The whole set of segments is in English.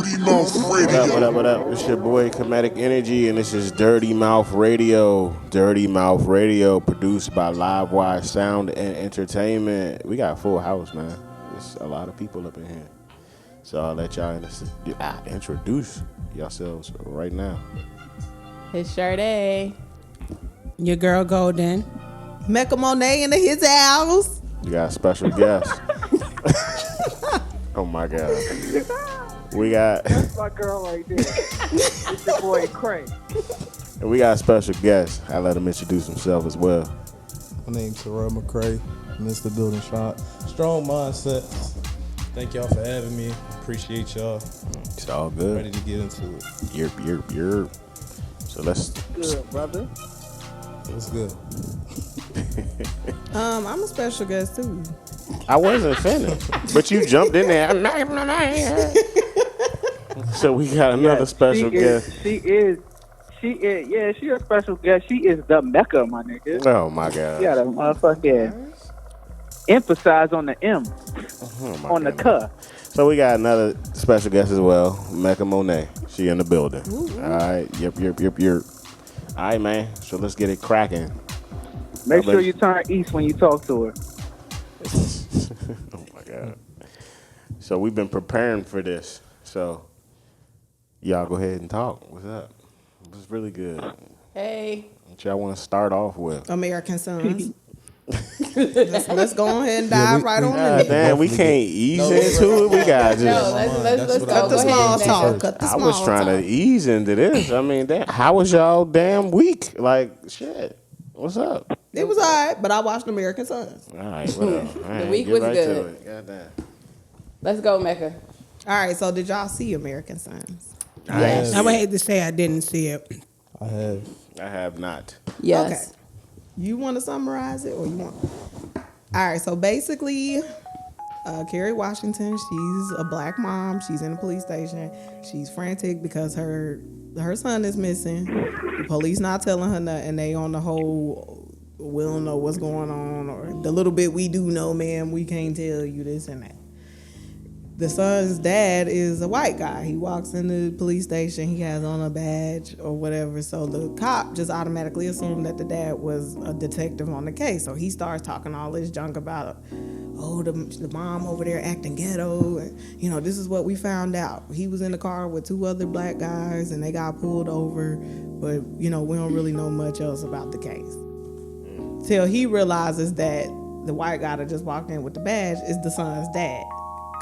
Dirty Mouth Radio. What up? It's your boy Kemetic Energy, and this is Dirty Mouth Radio. Dirty Mouth Radio, produced by Livewire Sound and Entertainment. We got a full house, man. There's a lot of people up in here. So I'll let y'all introduce yourselves right now. It's Sade. Your girl Golden. Mecca Mone't in his house. You got a special guest. Oh my God. That's my girl right there. It's your boy McCray. And we got a special guest. I'll let him introduce himself as well. My name's Terrell, McCray, Mr. Building Shot. Strong mindset. Thank y'all for having me. Appreciate y'all. It's all good. Ready to get into it. You're. So let's. Good, brother. What's good? I'm a special guest too. I wasn't finished, but you jumped in there. So we got another special guest. She is, yeah, she a special guest. She is the Mecca, my nigga. Oh my God. You gotta motherfucking emphasize on the M, on the cuh. So we got another special guest as well, Mecca Mone't. She in the building. Ooh. All right, yep. All right, man. So let's get it cracking. Make sure you turn east when you talk to her. Oh my God. So we've been preparing for this. So y'all go ahead and talk. What's up? What's really good? Hey. What y'all want to start off with? American Sons. let's go ahead and dive right on in. Damn, we can't ease into it. We got just. No, let's Cut the small talk. I was trying to ease into this. I mean, how was y'all damn week? Like, shit. What's up? It was all right, but I watched American Sons. All right, whatever. The week was good. Goddamn. Let's go, Mecca. All right, so did y'all see American Sons? Yes. I would hate to say I didn't see it. I have. I have not. Yes. Okay. You want to summarize it, or you want? All right, so basically, Kerry Washington, she's a black mom. She's in a police station. She's frantic because her son is missing. The police not telling her nothing. They on the whole, we don't know what's going on, or the little bit we do know, ma'am, we can't tell you this and that. The son's dad is a white guy. He walks in the police station. He has on a badge or whatever. So the cop just automatically assumed that the dad was a detective on the case. So he starts talking all this junk about, the mom over there acting ghetto. And, this is what we found out. He was in the car with two other black guys and they got pulled over. But, we don't really know much else about the case. Till he realizes that the white guy that just walked in with the badge is the son's dad.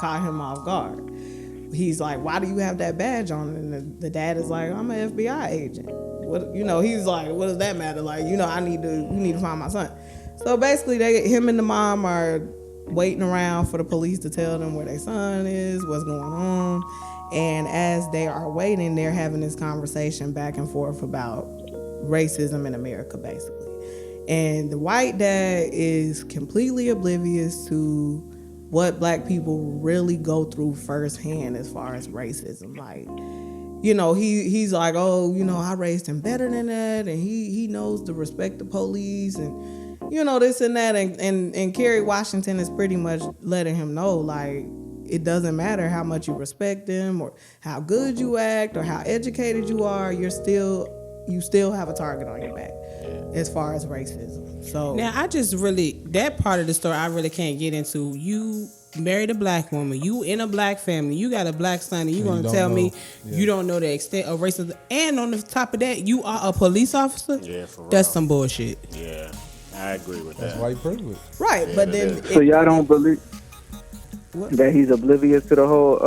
Caught him off guard. He's like, why do you have that badge on? And the dad is like, I'm an FBI agent. What, he's like, what does that matter? Like, we need to find my son. So basically him and the mom are waiting around for the police to tell them where their son is, what's going on. And as they are waiting, they're having this conversation back and forth about racism in America, basically. And the white dad is completely oblivious to what black people really go through firsthand as far as racism. Like, he's like, I raised him better than that, and he knows to respect the police, and this and that, and Kerry Washington is pretty much letting him know, like, it doesn't matter how much you respect him or how good you act or how educated you are, you still have a target on your back as far as racism. So now that part of the story I really can't get into. You married a black woman, you in a black family, you got a black son, and you gonna tell me you don't know the extent of racism, and on the top of that, you are a police officer? Yeah, for real. That's some bullshit. Yeah, I agree with that. That's white privilege. right, Yeah, but then So y'all don't believe that he's oblivious to the whole,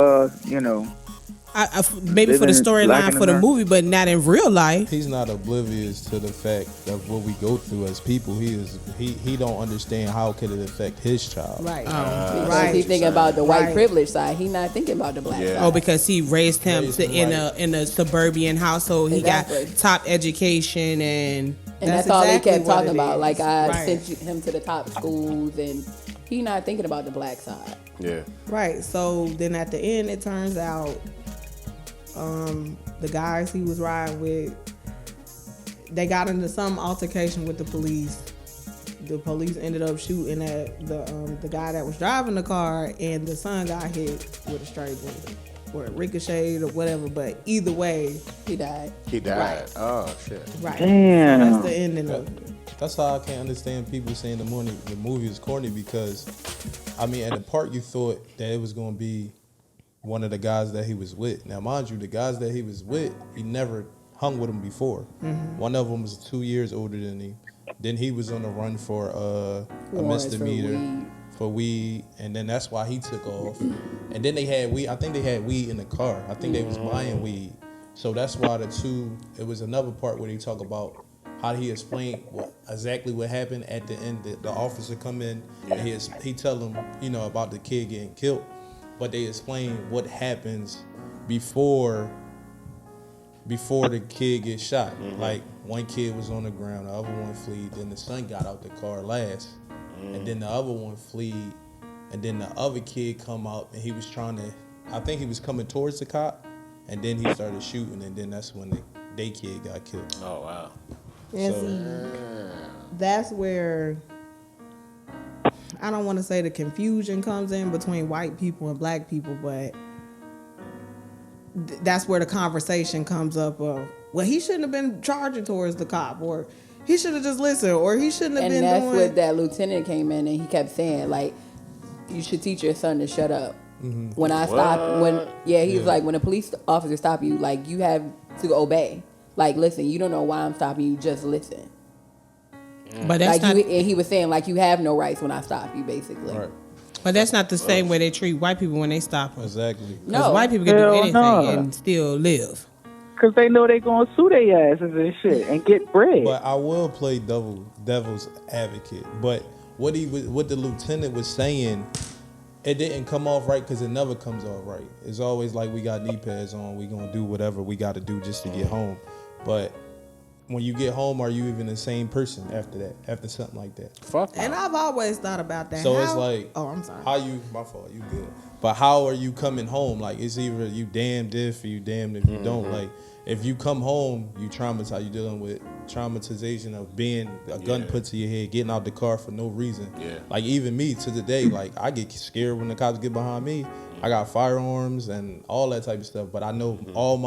I maybe for the storyline for the movie, but not in real life. He's not oblivious to the fact of what we go through as people. He don't understand how could it affect his child. right, Because he's thinking about the white privilege side. He's not thinking about the black side. Oh, because he raised him in a suburban household. He Exactly. got top education, and that's all exactly they kept what talking it about. is. Like, I Right. sent him to the top schools, and he not thinking about the black side. Yeah. right. So then at the end, it turns out the guys he was riding with, they got into some altercation with the police. The police ended up shooting at the guy that was driving the car, and the son got hit with a straight bullet. or ricocheted or whatever. But either way, He died. He died. Right. Oh shit. right. Damn. That's the ending of it. That's how I can't understand people saying the movie is corny because, I mean, at the part you thought that it was going to be one of the guys that he was with. Now, mind you, the guys that he was with, he never hung with him before. One of them was 2 years older than him. Then he was on the run for a Warrants misdemeanor for weed, and then that's why he took off. And then they had weed. I think they had weed in the car. I think they was buying weed. So that's why it was another part where they talk about how he explained exactly what happened at the end. The officer come in and he tell them, about the kid getting killed, but they explain what happens before the kid gets shot. Like one kid was on the ground, the other one fled, then the son got out the car last, and then the other one fled, and then the other kid come out and he was I think he was coming towards the cop, and then he started shooting, and then that's when the kid got killed. Oh wow. And see, that's where I don't want to say the confusion comes in between white people and black people, but that's where the conversation comes up of, well, he shouldn't have been charging towards the cop, or he should have just listened, or he shouldn't have been doing. And that's what that lieutenant came in and he kept saying, like, you should teach your son to shut up. When I stop, he's like, when a police officer stop you, like, you have to obey. Like, listen, you don't know why I'm stopping you, just listen. But that's like not. and he was saying, like, you have no rights when I stop you, basically. Right. But that's not the same way they treat white people when they stop them. Exactly. Because white people can do Hell anything no. and still live. Because they know they going to sue their asses and shit and get bread. But I will play devil's advocate. But what the lieutenant was saying, it didn't come off right because it never comes off right. It's always like we got knee pads on. We going to do whatever we got to do just to get home. But when you get home, are you even the same person after that? After something like that? Fuck. And I've always thought about that. So it's like, oh, I'm sorry. my fault, you good. But how are you coming home? Like, it's either you damned if or you damned if you don't. Like, if you come home, you traumatized. You dealing with traumatization of being a gun put to your head, getting out the car for no reason. Yeah. Like, even me to the day, like, I get scared when the cops get behind me. I got firearms and all that type of stuff. But I know all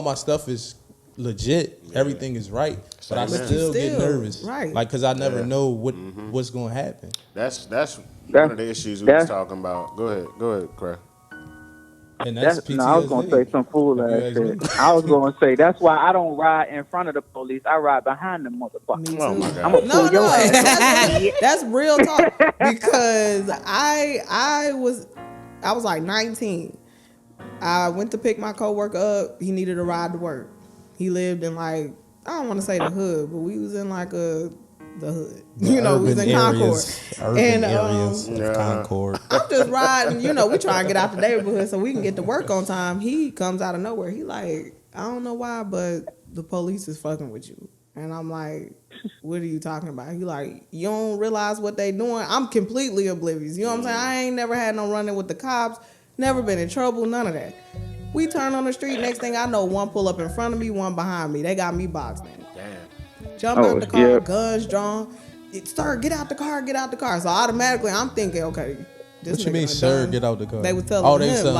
my stuff is legit. Everything is right, but I still get nervous, right? Like, because I never know what's going to happen. That's one of the issues we was talking about. Go ahead, Craig. And that's PTSD. No, I was gonna say some fool ass shit. I was gonna say that's why I don't ride in front of the police. I ride behind the motherfucker. Oh my God. I'm gonna pull your ass. That's real talk. Because I was like 19. I went to pick my coworker up. He needed a ride to work. He lived in, like, I don't want to say the hood, but we was in like the hood. We was in Concord. Urban areas of Concord. I'm just riding, we try and get out the neighborhood so we can get to work on time. He comes out of nowhere. He like, I don't know why, but the police is fucking with you. And I'm like, what are you talking about? He like, you don't realize what they doing? I'm completely oblivious. You know what I'm saying? I ain't never had no running with the cops, never been in trouble, none of that. We turn on the street, next thing I know, one pull up in front of me, one behind me. They got me boxed in. Damn. Jump out the car, guns drawn. Sir, get out the car. So automatically I'm thinking, okay, this What you mean, sir, get out the car? They was telling him, so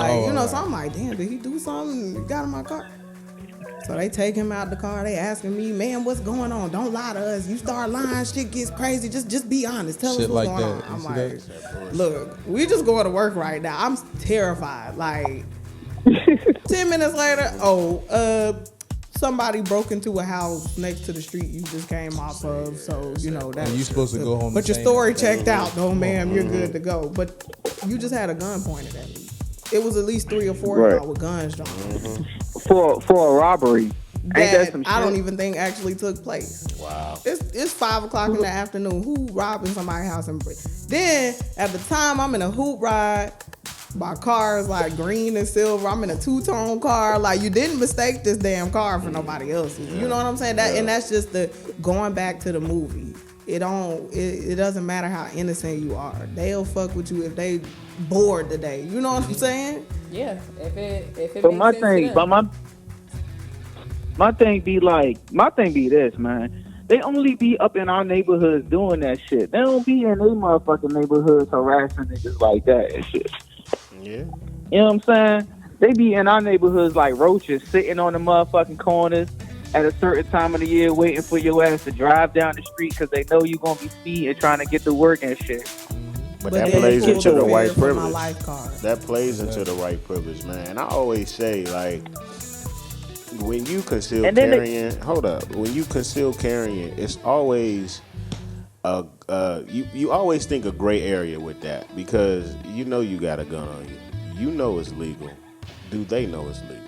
I'm like, damn, did he do something? He got in my car. So they take him out the car. They asking me, man, what's going on? Don't lie to us. You start lying, shit gets crazy. Just be honest. Tell us what's going on. I'm like, look, we just going to work right now. I'm terrified. Like, 10 minutes later, somebody broke into a house next to the street you just came off of. So, that's... And you supposed to go home. But your story checked out. No, ma'am, you're good to go. But you just had a gun pointed at me. It was at least 3 or 4 of y'all with guns drawn. For a robbery. Ain't that some shit? I don't even think actually took place. Wow. It's 5 o'clock in the afternoon. Who robbing somebody's house and break? Then at the time I'm in a hoop ride. My car is like green and silver. I'm in a 2-tone car. Like, you didn't mistake this damn car for nobody else's. You know what I'm saying? And that's just the going back to the movie. It doesn't matter how innocent you are. They'll fuck with you if they bored today. You know what I'm saying? Yeah. If it But makes sense to them. my thing be this, man. They only be up in our neighborhoods doing that shit. They don't be in their motherfucking neighborhoods harassing niggas like that and shit. Yeah. You know what I'm saying? They be in our neighborhoods like roaches, sitting on the motherfucking corners at a certain time of the year, waiting for your ass to drive down the street because they know you gonna be speeding, trying to get to work and shit. But that they plays pulled into the over white for my privilege. life card. That plays into the white privilege, man. And I always say, like, when you conceal carrying, when you conceal carrying, it's always you always think a gray area with that because you know you got a gun on you. You know it's legal. Do they know it's legal?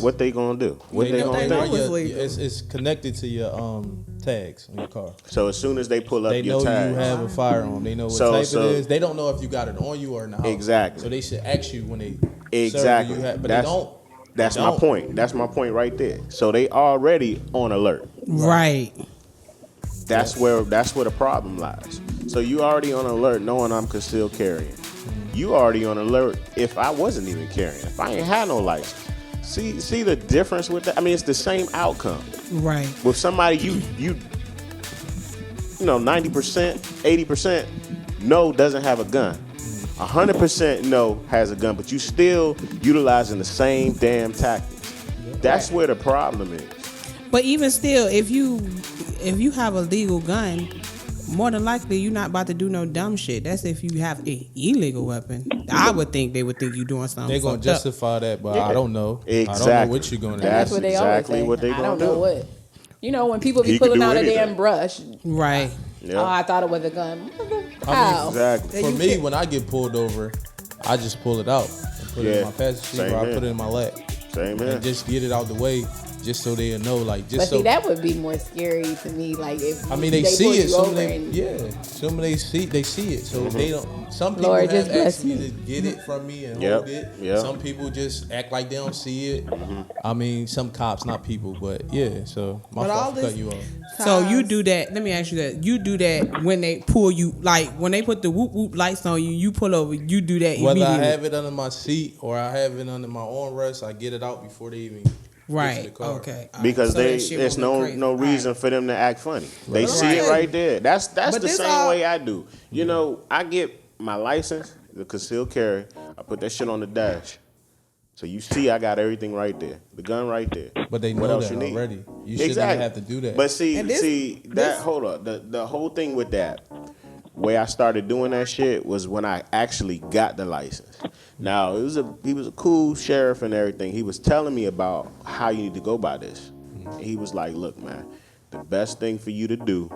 What they gonna do? What they gonna do? It's connected to your tags on your car. So as soon as they pull up They your know tags, you have a firearm. They know what type it is. They don't know if you got it on you or in the house. Exactly. So they should ask you when they exactly. serve you. But That's, they don't. That's my point. That's my point right there. So they already on alert. Right. That's where the problem lies. So you already on alert knowing I'm concealed carrying. You already on alert if I wasn't even carrying. If I ain't had no license. See the difference with that? I mean, it's the same outcome. Right. With somebody you know 90%, 80% no doesn't have a gun. 100% no has a gun, but you still utilizing the same damn tactics. That's where the problem is. But even still, if you have a legal gun, more than likely you're not about to do no dumb shit. That's if you have an illegal weapon. I would think they would think you doing something. They're gonna justify that, but I don't know. Exactly. I don't know what you're gonna do. That's what they exactly always say. what they I gonna don't do. know what. You know, when people be He could pulling do out anything. a damn brush. Right. Yeah. Oh, I thought it was a gun. I How? Exactly. For me, when I get pulled over, I just pull it out and put it in my passenger seat, Same or I here. put it in my lap, Same here. and just get it out the way, just so they know, like, just But so. see, that would be more scary to me. Like if I mean, they pull see you it. Some over of them, and- some of they see it, so they don't. Some people Lord, have just bless asked me me. to get it from me and Yep, hold it. yep. Some people just act like they don't see it. I mean, some cops, not people, but yeah. So my But all fault for this cut you off. So you do that. Let me ask you that. You do that when they pull you, like when they put the whoop whoop lights on you. You pull over. You do that Whether immediately. I have it under my seat or I have it under my armrest, I get it out before they even get to the Right. car. Okay. All right. Because So that shit there's won't no go crazy. no All reason right. for them to act funny. They see Right. it right there. That's But the this same all- way I do. You know, I get my license, the concealed carry. I put that shit on the dash. So you see, I got everything right there. The gun right there. But they What know else that you need? already. You shouldn't Exactly. have to do that. But see, And this- hold up. The whole thing with that, way I started doing that shit was when I actually got the license. Now he was a cool sheriff and everything. He was telling me about how you need to go by this. And he was like, "Look, man, the best thing for you to do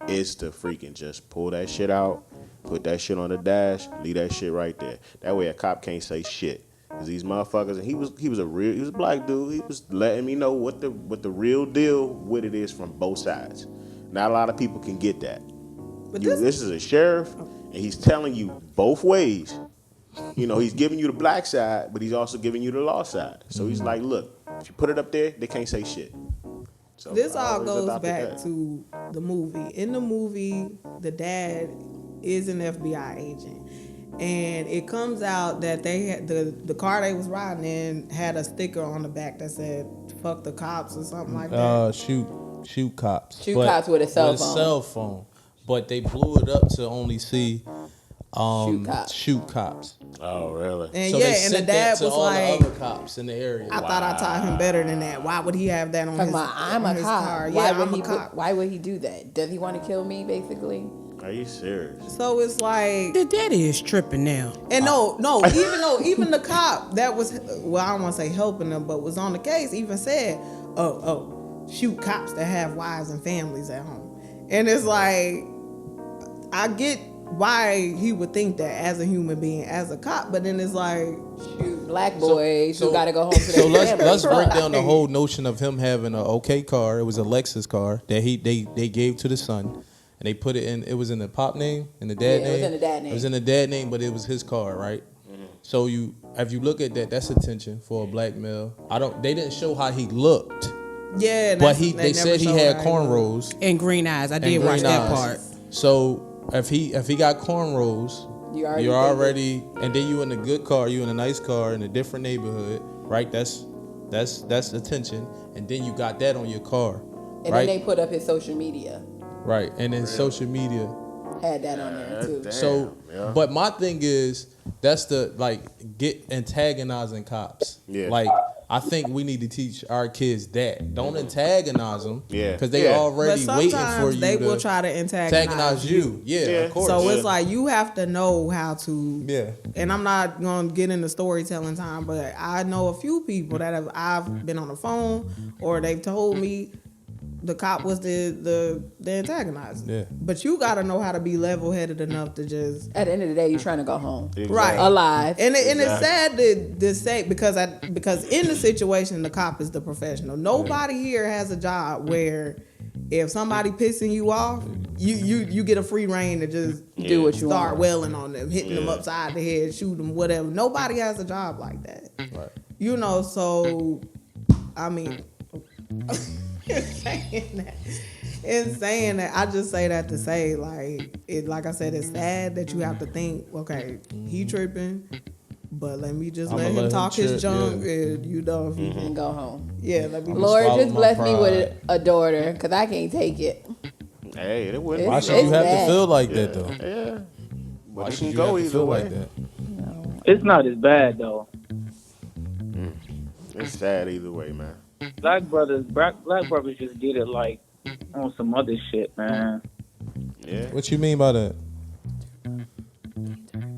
is to freaking just pull that shit out, put that shit on the dash, leave that shit right there. That way a cop can't say shit." Cause these motherfuckers, and he was a black dude. He was letting me know what the real deal with it is from both sides. Not a lot of people can get that. But This is a sheriff, and he's telling you both ways. You know, he's giving you the black side, but he's also giving you the law side. So he's like, look, if you put it up there, they can't say shit. So This I all always goes adopted back that. to the movie. In the movie, the dad is an FBI agent. And it comes out that they had the car they was riding in had a sticker on the back that said "fuck the cops" or something like that. Shoot cops. Shoot cops with a cell phone. cell phone. But they blew it up to only see Shoot cops. Oh, really? And So yeah, they and the sent dad that to was all like, the other cops in the area. I thought I taught him better than that. Why would he have that on Talking his, about I'm on a his cop. car? Why Yeah, would I'm he a cop. why would he do that? Does he want to kill me, basically? Are you serious? So it's like, The daddy is tripping now. and no, even the cop that was, well, I don't want to say helping them, but was on the case, even said, shoot cops that have wives and families at home. And it's like, I get why he would think that as a human being, as a cop, but then it's like, Shoot black boys who got to go home to their So let's families. break down the whole notion of him having an okay car. It was a Lexus car that they gave to the son. And they put it in. It was in the pop name, in the dad Yeah, name. it was in the dad name. It was in the dad name, but it was his car, right? So if you look at that, that's attention for a black male. They didn't show how he looked, yeah. but they said he had cornrows And green eyes. I and did watch green that eyes. part. So if he got cornrows, You already, and then you in a good car, you in a nice car in a different neighborhood, right? That's attention, and then you got that on your car, And right? then they put up his social media. Right, and then social media, had that on there too. Damn, So, yeah. but my thing is, that's the get antagonizing cops. Yeah. Like, I think we need to teach our kids that. Don't antagonize them. Yeah. Because they Yeah. But already waiting for sometimes you they to will try to antagonize you. Yeah, Yeah. of course. So Yeah. it's like you have to know how to. Yeah. And I'm not gonna get into storytelling time, but I know a few people that I've been on the phone or they've told me the cop was the antagonizer. Yeah. But you got to know how to be level headed enough to just. At the end of the day, you're trying to go home. Exactly. Right. Alive. And it's sad to say because in the situation the cop is the professional. Nobody here has a job where if somebody pissing you off, you get a free reign to just Do what you start want. wailing on them, hitting them upside the head, shoot them, whatever. Nobody has a job like that. Right. You know, so I mean, in saying that, I just say that to say like I said, it's sad that you have to think, okay, he tripping, but let me just let him talk his trip, junk, yeah. and you know, if he, And go home. yeah, let me. Lord, swallow just my bless me with pride. a daughter, because I can't take it. Hey, it wouldn't. Why It's- should you it's have bad. to feel like that, though? Yeah. Why But should you you can go have to either feel way. like that? It's not as bad though. It's sad either way, man. Black brothers just did it like on some other shit, man. Yeah. What you mean by that?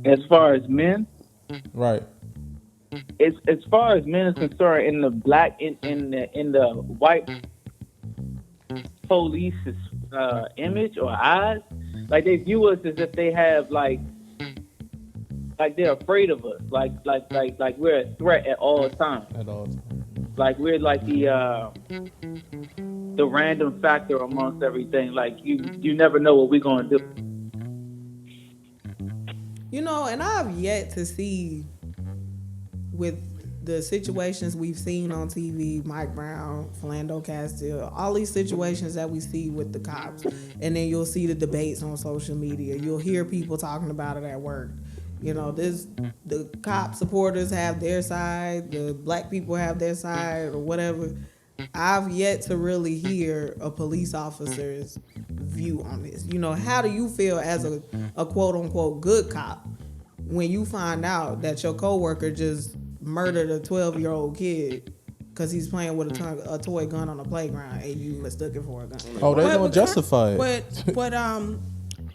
As far as men, Right. it's as far as men is concerned, in the black in the white police's image or eyes, like they view us as if they have like they're afraid of us, like we're a threat at all times. At all. Like we're like the random factor amongst everything. Like you never know what we're gonna do. You know, and I've yet to see with the situations we've seen on TV, Mike Brown, Philando Castile, all these situations that we see with the cops, and then you'll see the debates on social media. You'll hear people talking about it at work. You know, the cop supporters have their side, the black people have their side, or whatever. I've yet to really hear a police officer's view on this. You know, how do you feel as a quote unquote good cop when you find out that your coworker just murdered a 12-year-old kid because he's playing with a toy gun on the playground and you mistook it for a gun? Oh, they But- don't justify it. But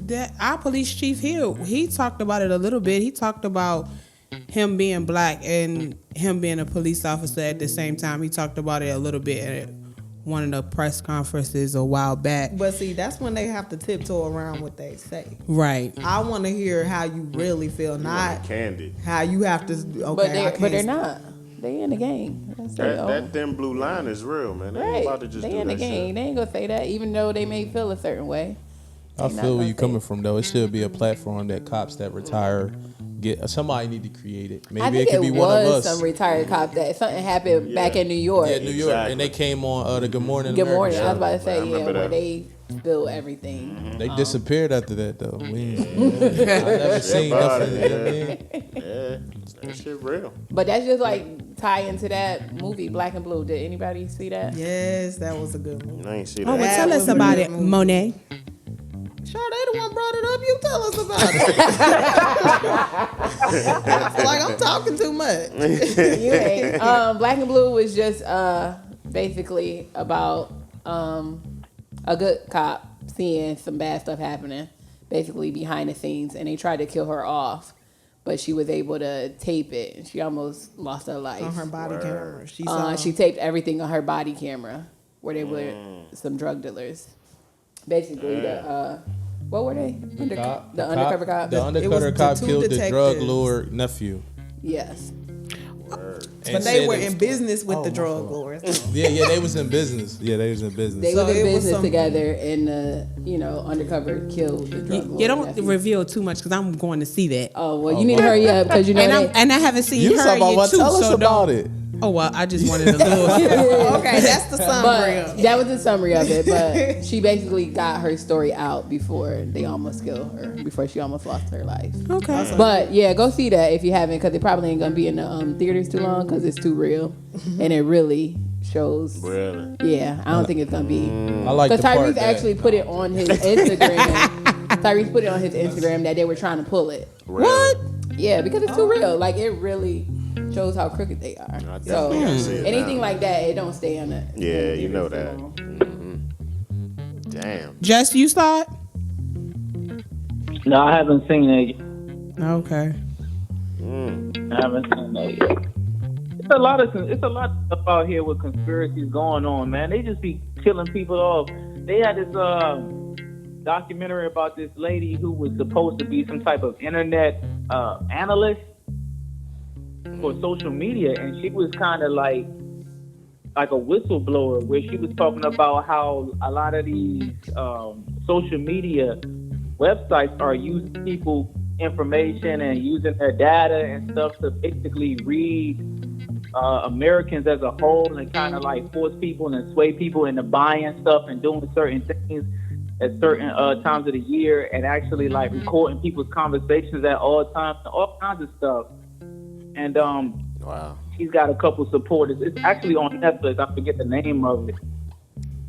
that our police chief here, he talked about it a little bit. He talked about him being black and him being a police officer at the same time. He talked about it a little bit at one of the press conferences a while back. But see, that's when they have to tiptoe around what they say. Right. I want to hear how you really feel, not Candid. how you have to. Okay, But they're not. They in the game. That's That thin blue line is real, man. They ain't right. about to just They do in the that game. shit. They ain't gonna say that, even though they may feel a certain way. I They not feel gonna where you say coming it. from, though. It should be a platform that cops that retire get. Somebody need to create it. I Maybe think it could be one of was us. some retired cop that something happened back in New York. Yeah, New York, Exactly. and they came on the Good Morning Good America morning. I was show. about to say, I remember where that. they spill everything. They disappeared after that, though. I never seen about nothing. it, You know what I mean? Yeah, that shit real. But that's just like tie into that movie Black and Blue. Did anybody see that? Yes, that was a good movie. I ain't see Oh, that. well, tell That us was a about good it, movie. Mone't. Sure, they the one brought it up. You tell us about it. I feel like I'm talking too much. You ain't. Black and Blue was just basically about a good cop seeing some bad stuff happening, basically behind the scenes, and they tried to kill her off, but she was able to tape it, and she almost lost her life. On her body camera, she saw. She taped everything on her body camera, where they were some drug dealers. Basically, what were they? The undercover cop. The undercover the cop two killed the drug detectives. lord nephew. Yes. But they were in business with the drug lords. Yeah, they was in business. Yeah, they was in business. They So was in it was business some- together, and undercover killed the drug lord You don't nephew. reveal too much because I'm going to see that. Oh well, you need to hurry up because you know And I haven't seen you her talking about yet what? too. Tell us so about don't- it. Oh well, I just wanted a little. Okay, that's the summary. But that was the summary of it. But she basically got her story out before they almost killed her, before she almost lost her life. Okay. But yeah, go see that if you haven't, because it probably ain't gonna be in the theaters too long because it's too real, and it really shows. Really? Yeah, I don't think it's gonna be. I like the Because part Tyrese that actually put it on his Instagram Tyrese put it on his Instagram that they were trying to pull it. Really? What? Yeah, because it's too real. Like, it really shows how crooked they are. I So definitely gotta see it anything now. like that, it don't stay on the. Yeah, you know so that. long. Damn. Jess, you saw it? No, I haven't seen it yet. Okay. I haven't seen that yet. It's a lot of stuff out here with conspiracies going on, man. They just be killing people off. They had this documentary about this lady who was supposed to be some type of internet analyst for social media, and she was kind of like a whistleblower, where she was talking about how a lot of these social media websites are using people's information and using their data and stuff to basically read Americans as a whole, and kind of like force people and sway people into buying stuff and doing certain things at certain times of the year, and actually like recording people's conversations at all times, all kinds of stuff. And Wow. she's got a couple supporters. It's actually on Netflix. I forget the name of it,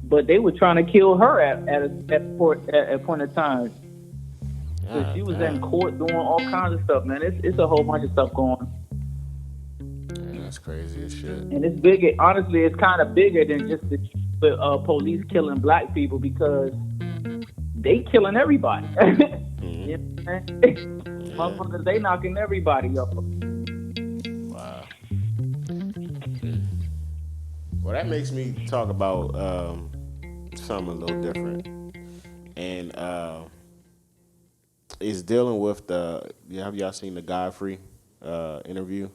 but they were trying to kill her at a point in time. So she was in court doing all kinds of stuff, man. It's a whole bunch of stuff going on. Yeah, that's crazy as shit. And it's bigger. Honestly, it's kind of bigger than just the police killing black people, because they killing everybody. You know what I'm saying? Motherfuckers, they knocking everybody up. Wow. Well, that makes me talk about something a little different, and it's dealing with have y'all seen the Godfrey interview?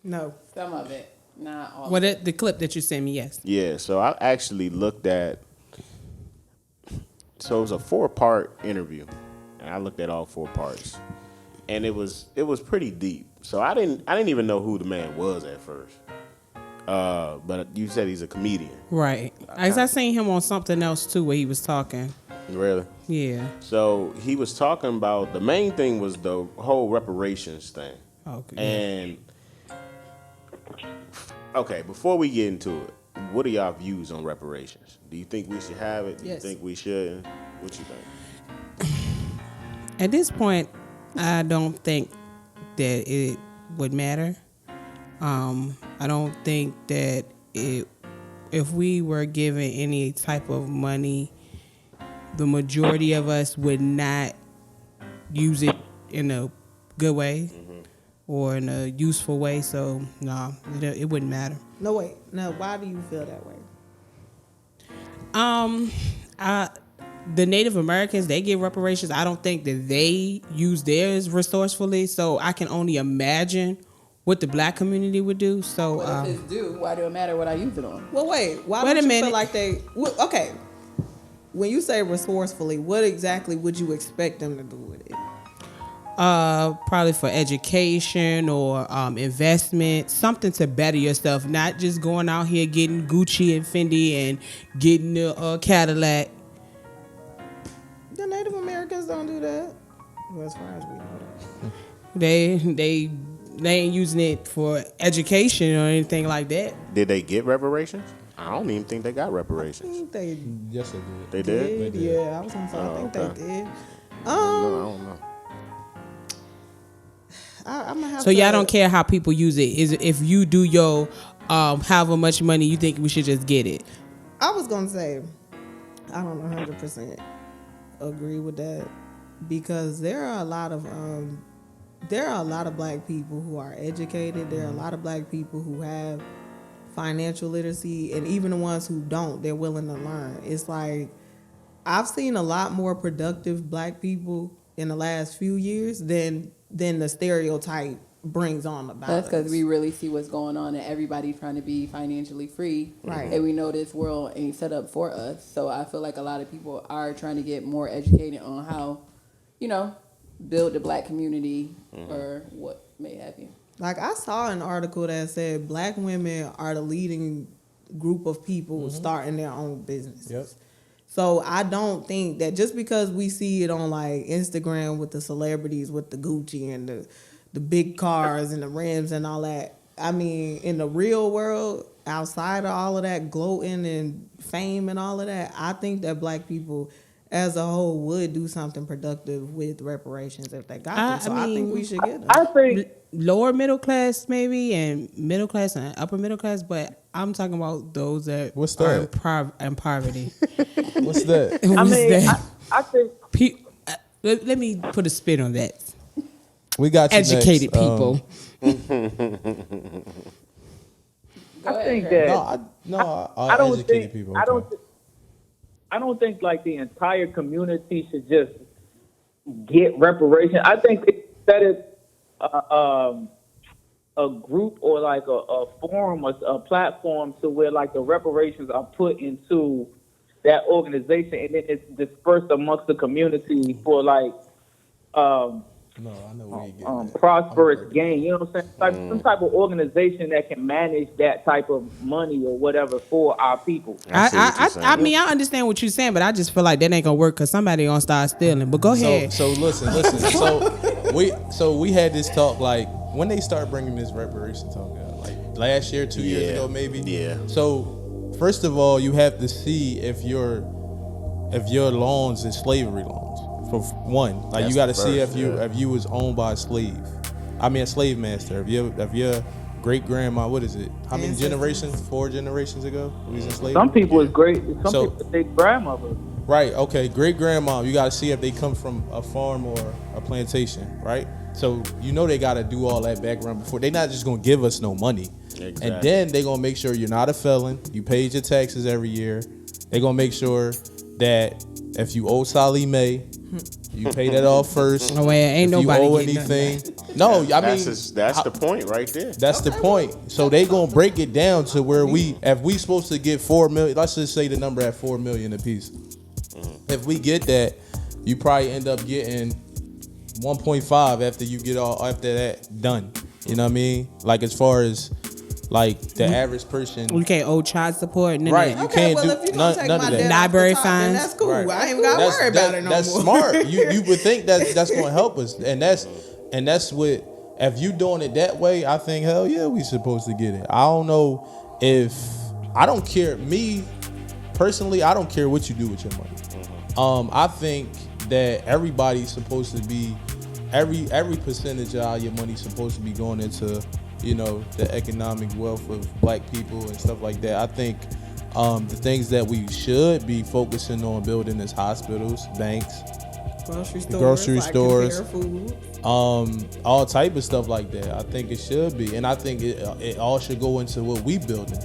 No. Some of it, not all. What the clip that you sent me? Yes. Yeah, so I actually looked at. So it was a 4-part interview, and I looked at all 4 parts, and it was pretty deep. So I didn't even know who the man was at first. But you said he's a comedian. Right. I seen him on something else too where he was talking. Really? Yeah. So he was talking about, the main thing was the whole reparations thing. Okay. And okay, before we get into it, what are y'all views on reparations? Do you think we should have it? Do you Yes. think we shouldn't? What you think? At this point, I don't think that it would matter. I don't think that if we were given any type of money, the majority of us would not use it in a good way or in a useful way. So, no, it wouldn't matter. No, wait. No, why do you feel that way? The Native Americans, they get reparations. I don't think that they use theirs resourcefully. So I can only imagine what the black community would do. So, What if it's due? Why do it matter what I use it on? Well, wait. Why Wait don't a you minute. feel like they? Okay. When you say resourcefully, what exactly would you expect them to do with it? probably for education or investment, something to better yourself, not just going out here getting Gucci and Fendi and getting a Cadillac. The Native Americans don't do that. Well, as far as we know that. They ain't using it for education or anything like that. Did they get reparations? I don't even think they got I reparations. think they Yes, they did. They did? They did. Yeah, I was gonna say I think okay. they did. No, I don't know. I'm gonna have So to, y'all don't care how people use it. Is if you do your however much money you think we should just get it. I was gonna say I don't 100% agree with that because there are a lot of black people who are educated. There are a lot of black people who have financial literacy, and even the ones who don't, they're willing to learn. It's like I've seen a lot more productive black people in the last few years than the stereotype brings on about That's because us. we really see what's going on and everybody's trying to be financially free. Right. And we know this world ain't set up for us. So I feel like a lot of people are trying to get more educated on how, build the black community or what may have you. Like I saw an article that said black women are the leading group of people starting their own businesses. Yep. So I don't think that just because we see it on like Instagram with the celebrities with the Gucci and the big cars and the rims and all that. I mean, in the real world, outside of all of that gloating and fame and all of that, I think that black people as a whole would do something productive with reparations if they got them. So I think we should get them. I think lower middle class maybe, and middle class and upper middle class, but I'm talking about those that What's are that? in poverty. What's that? I What's mean, that? I think Let me put a spin on that. We got you Educated next. people. I think that I don't educated think people. I don't think like the entire community should just get reparations. I think that is a group or like a forum, a platform to where like the reparations are put into that organization and then it's dispersed amongst the community for like No, I know where you get prosperous gain. You know what I'm saying? Like some type of organization that can manage that type of money or whatever for our people. I mean, I understand what you're saying, but I just feel like that ain't gonna work because somebody gonna start stealing. But go ahead. So listen. So we had this talk like when they start bringing this reparation talk out, like last year, 2 years ago, maybe. Yeah. So first of all, you have to see if your loans is slavery loans. For one, like That's you got to the see first, if you was owned by a slave. I mean a slave master. If your great grandma, what is it? How many generations? 4 generations ago, we was in slavery. Some people is great. Some So- people they grandmother. Right. Okay. Great grandma. You got to see if they come from a farm or a plantation. Right. So they got to do all that background before. They're not just gonna give us no money. Exactly. And then they're gonna make sure you're not a felon. You paid your taxes every year. They're gonna make sure that if you owe Sallie Mae, you pay that off first. Oh, well, ain't if nobody you owe getting anything. No, I mean that's the point right there. that's the point. So they gonna break it down to where if we supposed to get 4 million, let's just say the number at 4 million apiece. If we get that, you probably end up getting 1.5 after that done. You know what I mean? Like as far as like the average person. We can't owe child support. None Right. Of You that. can't well, do if you none take of my that. debt off the Library top, then fines. that's cool. Right. I ain't got to worry about it no that's more. smart. You would think that's going to help us, and that's what. If you doing it that way, I think hell yeah, we supposed to get it. I don't know if I don't care. Me personally, I don't care what you do with your money. I think that everybody's supposed to be every percentage of your money supposed to be going into the economic wealth of black people and stuff like that. I think the things that we should be focusing on building is hospitals, banks, grocery stores, food. all type of stuff like that. I think it should be, and I think it all should go into what we building.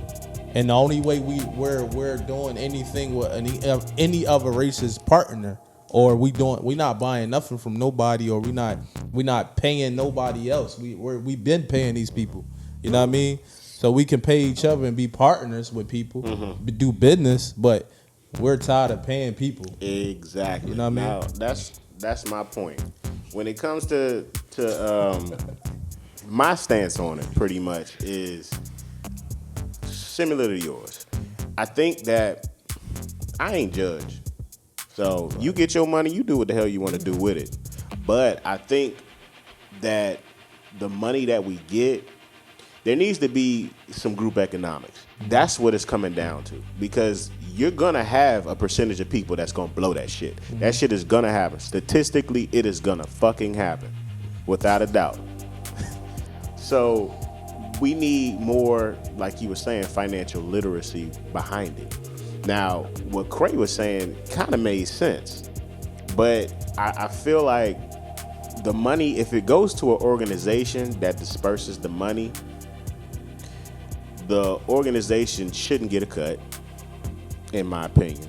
And the only way we're doing anything with any other racist partner, or we not buying nothing from nobody, or we not paying nobody else. We've been paying these people. You know what I mean? So we can pay each other and be partners with people, do business, but we're tired of paying people. Exactly. You know what I mean? Now, that's my point. When it comes to my stance on it, pretty much is similar to yours. I think that I ain't judge. So you get your money, you do what the hell you want to do with it. But I think that the money that we get, there needs to be some group economics. That's what it's coming down to. Because you're going to have a percentage of people that's going to blow that shit. That shit is going to happen. Statistically, it is going to fucking happen. Without a doubt. So we need more, like you were saying, financial literacy behind it. Now, what Cray was saying kind of made sense. But I feel like the money, if it goes to an organization that disperses the money, the organization shouldn't get a cut, in my opinion.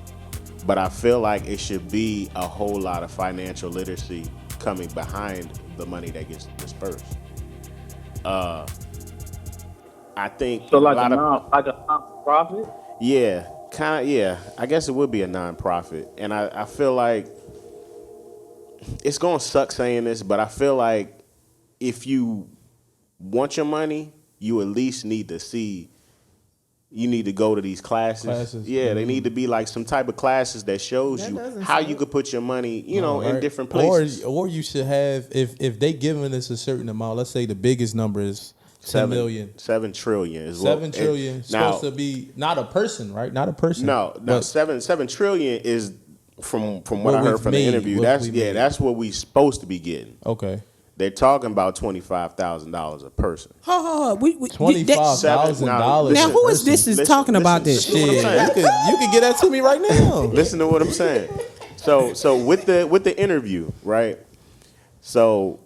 But I feel like it should be a whole lot of financial literacy coming behind the money that gets dispersed. I think So like a non-profit? Yeah, kind of. Yeah, I guess it would be a non-profit, and I feel like it's gonna suck saying this, but I feel like if you want your money, you at least need to see. You need to go to these classes. Yeah, they need to be like some type of classes that shows you how you could put your money, in different places. Or you should have, if they giving us a certain amount, let's say the biggest number is 10 million. 7 trillion is 7 trillion. Supposed to be not a person, right? Not a person. No, 7 trillion is from what What I heard we've from made, the interview, what that's we made. that's what we supposed to be getting. Okay. They're talking about $25,000 a person. We $25,000. Now, who is this is talking about this? Listen to what I'm Shit, saying. you could get that to me right now. Listen to what I'm saying. So with the interview, right? So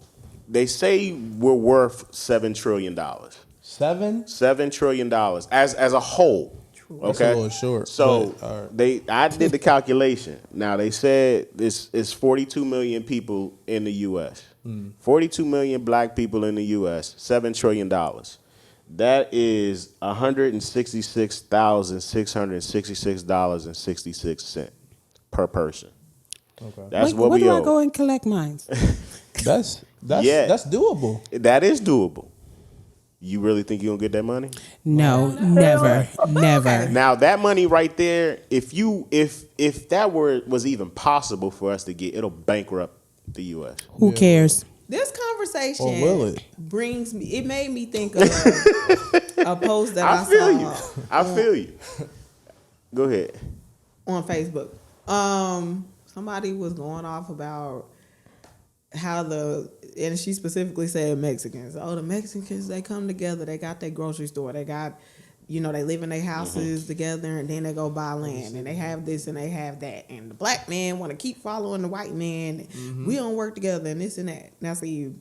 they say we're worth $7 trillion. $7 trillion as a whole. Okay, That's a little short. So but, all right. I did the calculation. Now they said this is 42 million people in the U.S. 42 million black people in the U.S. $7 trillion. That is $166,666.66 per person. Okay. That's Wait, what where we do owe. I go and collect mines? Yeah. That's doable. That is doable. You really think you're gonna get that money? No, never. Now that money right there, if that was even possible for us to get, it'll bankrupt the U.S. Who cares? This conversation Or will it? it made me think of a post that I feel saw you. I feel you. Go ahead. on Facebook. Somebody was going off about how and she specifically said Mexicans. Oh, the Mexicans, they come together. They got their grocery store. They got, they live in their houses together, and then they go buy land, and they have this and they have that. And the black man want to keep following the white man. We don't work together and this and that. Now, see,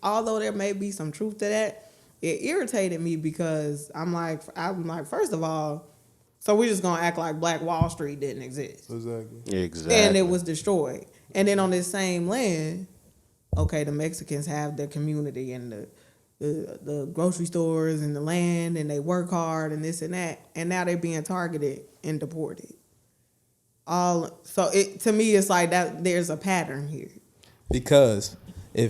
although there may be some truth to that, it irritated me because I'm like, first of all, so we're just gonna act like Black Wall Street didn't exist. Exactly. And it was destroyed. And then on this same land, okay, the Mexicans have their community and the grocery stores and the land, and they work hard and this and that, and now they're being targeted and deported. To me, it's like that. There's a pattern here. Because we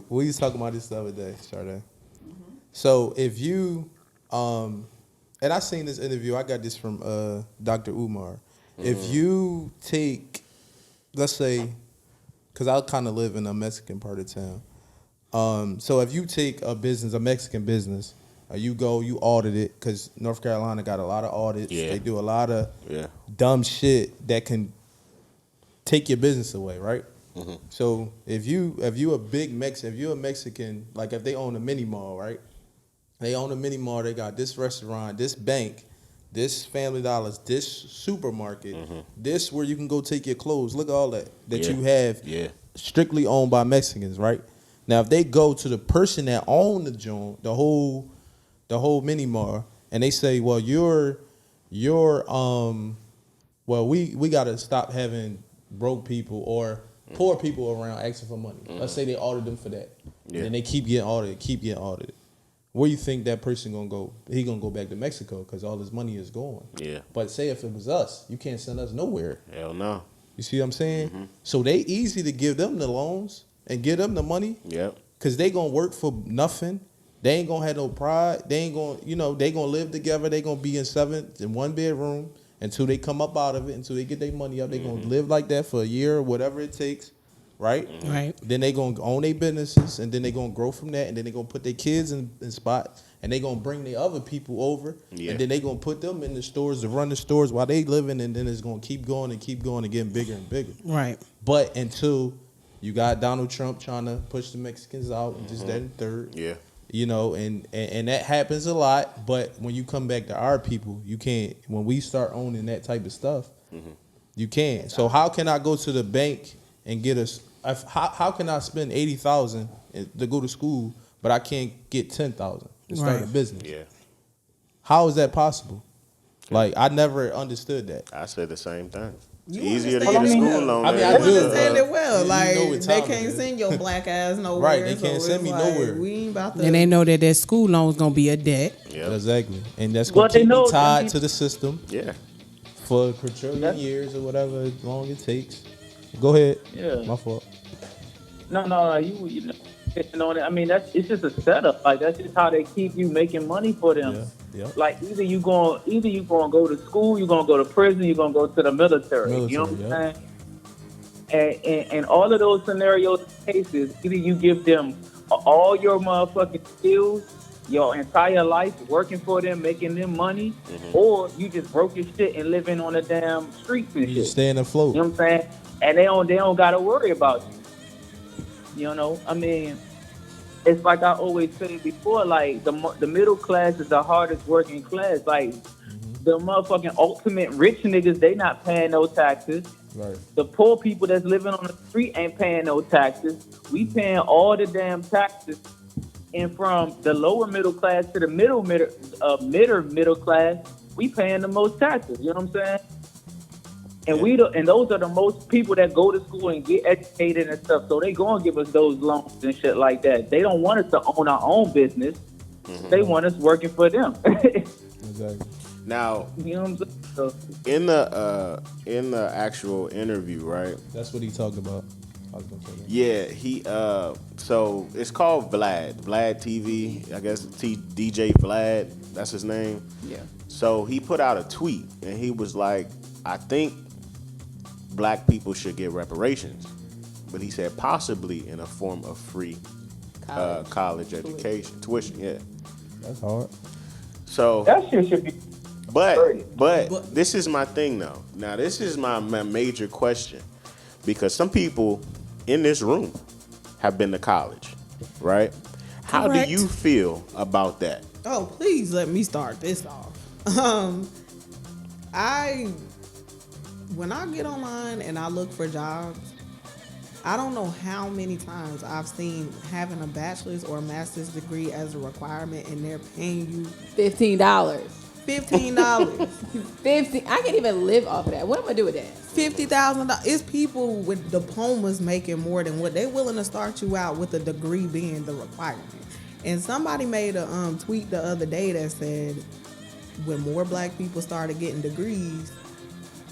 was talking about this the other day, Sade. So if you, and I seen this interview, I got this from Dr. Umar. If you take, let's say, because I kind of live in a Mexican part of town. So if you take a Mexican business, you audit it, because North Carolina got a lot of audits. Yeah. They do a lot of dumb shit that can take your business away, right? Mm-hmm. So if you a Mexican, like if they own a mini mall, right? They own a mini mall. They got this restaurant, this bank, this Family Dollars, this supermarket, this where you can go take your clothes. Look at all that you have strictly owned by Mexicans, right? Now, if they go to the person that owned the joint, the whole mini mall, and they say, well, we got to stop having broke people or poor people around asking for money. Let's say they audit them for that. And they keep getting audited. Where you think that person gonna go? He gonna go back to Mexico because all his money is gone. Yeah. But say if it was us, you can't send us nowhere. Hell no. You see what I'm saying? So they easy to give them the loans and give them the money. Yep. Cause they gonna work for nothing. They ain't gonna have no pride. They ain't gonna, they gonna live together. They gonna be in 1 bedroom until they come up out of it, until they get their money up. They gonna live like that for a year or whatever it takes. Right? Right. Then they gonna own their businesses, and then they gonna grow from that, and then they gonna put their kids in spots, and they gonna bring the other people over, and then they gonna put them in the stores to run the stores while they living, and then it's gonna keep going and getting bigger and bigger. Right. But until you got Donald Trump trying to push the Mexicans out, and just that and third. Yeah. And that happens a lot, but when you come back to our people, you can't. When we start owning that type of stuff, you can't. So how can I go to the bank and get us? How can I spend $80,000 to go to school, but I can't get $10,000 to start a business? Yeah. How is that possible? Like, I never understood that. I said the same thing. It's You easier to understand get a it school loan. I mean, I You do. understand it well. You Like, know what they time can't it is. send your black ass nowhere. Right, they so can't send it's me like, nowhere. We ain't about to. And they know that their school loan's gonna be a debt. Yep. Exactly. And that's Well, going to they keep know- me tied to the system. Yeah. For a quadrillion years or whatever as long it takes. Go ahead. Yeah. My fault. No, you know, I mean, it's just a setup. Like, that's just how they keep you making money for them. Yeah. Like, either you gonna go to school, you're gonna go to prison, you're gonna go to the military. You know what I'm saying? And all of those scenarios, cases, either you give them all your motherfucking skills, your entire life working for them, making them money, or you just broke your shit and living on the damn streets and You shit. just staying afloat. You know what I'm saying? And they don't gotta worry about you. You know, I mean, it's like I always said before, like the middle class is the hardest working class. Like the motherfucking ultimate rich niggas, they not paying no taxes. Right. The poor people that's living on the street ain't paying no taxes. We paying all the damn taxes. And from the lower middle class to the middle class, we paying the most taxes. You know what I'm saying? And and those are the most people that go to school and get educated and stuff. So they gonna give us those loans and shit like that. They don't want us to own our own business. They want us working for them. Exactly. Now, You know what I'm saying? So, in the actual interview, right? That's what he talked about. I was gonna say that. Yeah, he so it's called Vlad TV. I guess DJ Vlad, that's his name. Yeah. So he put out a tweet and he was like, I think black people should get reparations, but he said possibly in a form of free college education tuition. Yeah, That's hard. so that shit should be. but this is my thing though. Now this is my major question, because some people in this room have been to college, right? How Correct. do you feel about that? Oh, please let me start this off. When I get online and I look for jobs, I don't know how many times I've seen having a bachelor's or a master's degree as a requirement, and they're paying you $15. $15, 50. I can't even live off of that. What am I gonna do with that? $50,000. It's people with diplomas making more than what they're willing to start you out with, a degree being the requirement. And somebody made a tweet the other day that said when more black people started getting degrees,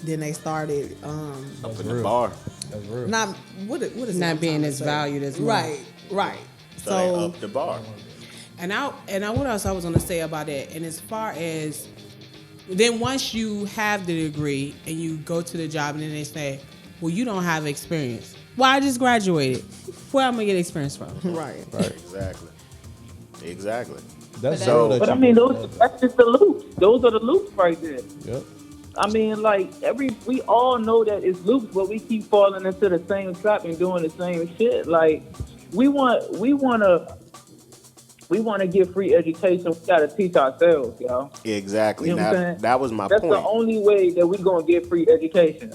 then they started Up in the bar. That's real. not what is Not it I'm being trying to as say? valued as money. Right. So they up the bar. And I what else I was gonna say about it? And as far as then once you have the degree and you go to the job and then they say, well, you don't have experience. Well, I just graduated. Where am I gonna get experience from? Right. Exactly. That's So- real that But I you mean, can- that's just the loops. Those are the loops right there. Yep. I mean, like we all know that it's loops, but we keep falling into the same trap and doing the same shit. Like we want to get free education. We gotta teach ourselves, y'all. Exactly. You know what I'm Now, saying? that was my That's point. the only way that we gonna get free education.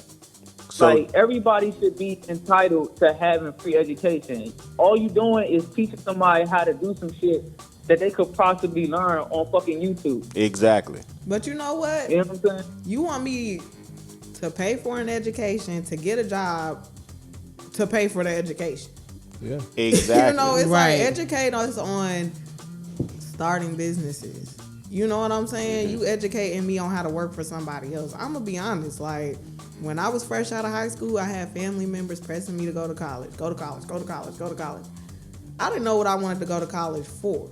So Like everybody should be entitled to having free education. All you doing is teaching somebody how to do some shit that they could possibly learn on fucking YouTube. exactly. But you know what? You know what I'm saying? You want me to pay for an education, to get a job, to pay for the education. Yeah. Exactly. You know, it's Right. like educate us on starting businesses. You know what I'm saying? You educating me on how to work for somebody else. I'm gonna be honest. Like when I was fresh out of high school, I had family members pressing me to go to college. Go to college. Go to college. Go to college. I didn't know what I wanted to go to college for.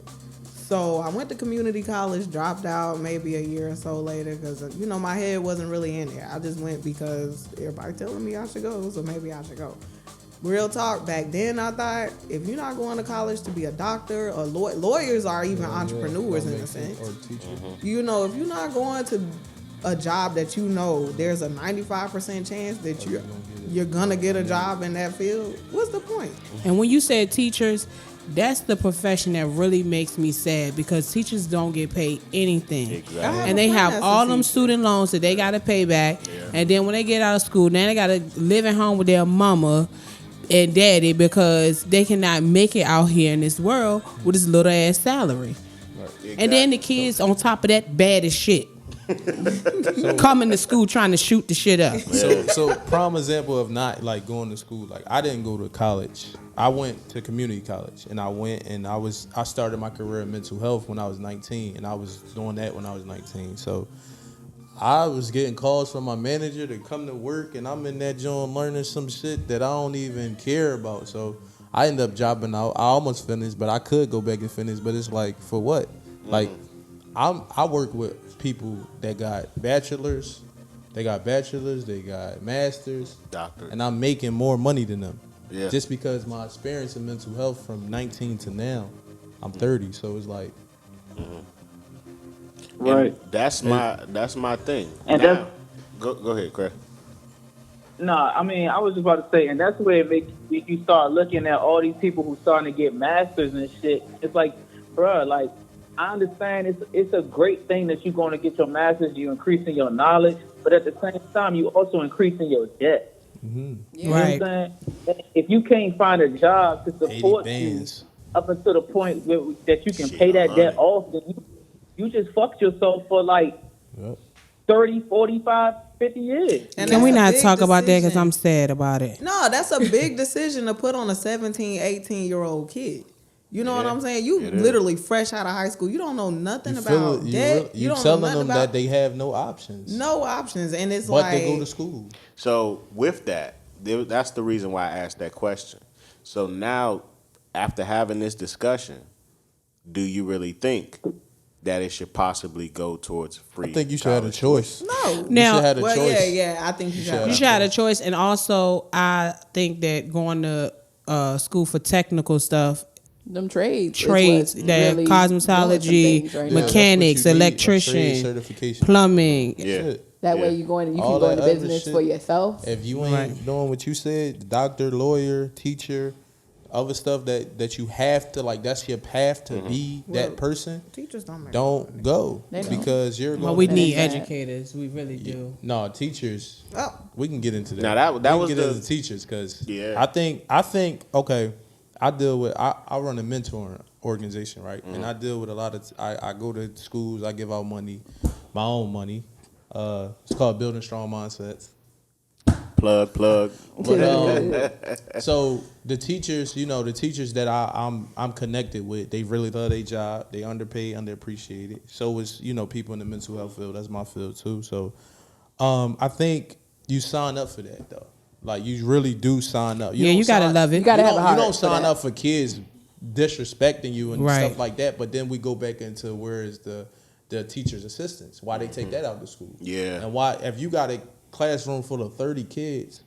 So I went to community college, dropped out maybe a year or so later because, you know, my head wasn't really in there. I just went because everybody telling me I should go, so maybe I should go. Real talk, back then I thought if you're not going to college to be a doctor or lawyers are even entrepreneurs in a sense. Or teacher. You know, if you're not going to a job that you know there's a 95% chance that you're gonna get a job in that field, what's the point? And when you said teachers, that's the profession that really makes me sad because teachers don't get paid anything. Exactly. And they have all them student loans that they got to pay back. And then when they get out of school, now they got to live at home with their mama and daddy because they cannot make it out here in this world with this little ass salary. And then the kids on top of that bad as shit. Coming to school trying to shoot the shit up. So prime example of not like going to school. Like I didn't go to college. I went to community college and I started my career in mental health when I was 19 and I was doing that when I was 19. So I was getting calls from my manager to come to work and I'm in that joint learning some shit that I don't even care about. So I ended up dropping out. I almost finished, but I could go back and finish. But it's like, for what? Like I work with people that got bachelors, they got masters, Doctor. and I'm making more money than them. Yeah. Just because my experience in mental health from 19 to now, I'm 30. So it's like, Right. And that's my thing. And now, go ahead, Craig. No, I mean, I was just about to say, and that's where it makes you start looking at all these people who starting to get masters and shit. It's like, bruh, like, I understand it's a great thing that you're going to get your masters, you're increasing your knowledge, but at the same time, you also increasing your debt. Mm-hmm. You know what I'm saying? If you can't find a job to support you up until the point that you can pay that debt off, then you just fucked yourself for like 30, 45, 50 years. And can we not talk about that because I'm sad about it? No, that's a big decision to put on a 17, 18-year-old kid. You know what I'm saying? You literally fresh out of high school. You don't know nothing about debt. You don't telling know them that they have no options. No options. And it's but they go to school. So with that, that's the reason why I asked that question. So now, after having this discussion, do you really think that it should possibly go towards free? I think you should have a choice. No. Now, you should have a choice. Yeah. I think you should have a choice. And also, I think that going to school for technical stuff, them trades, that really cosmetology, right mechanics, electrician, plumbing. Yeah. That way you can go into business for yourself. If you ain't doing what you said, doctor, lawyer, teacher, other stuff that you have to, like, that's your path to be that person. Teachers don't go because you're going. Well, we need educators. We really do. No, teachers. We can get into that. Now that was into teachers because I think okay. I run a mentoring organization, right? And I deal with a lot of. I go to schools. I give out money, my own money. It's called Building Strong Mindsets. Plug. But, so the teachers, the teachers that I'm connected with, they really love their job. They underpaid, underappreciated. So is people in the mental health field. That's my field too. So I think you sign up for that though. Like you really do sign up. You gotta love it. You gotta have a heart. You don't sign up for kids disrespecting you and stuff like that. But then we go back into where is the teacher's assistants? Why they take that out of the school? Yeah. And why if you got a classroom full of 30 kids,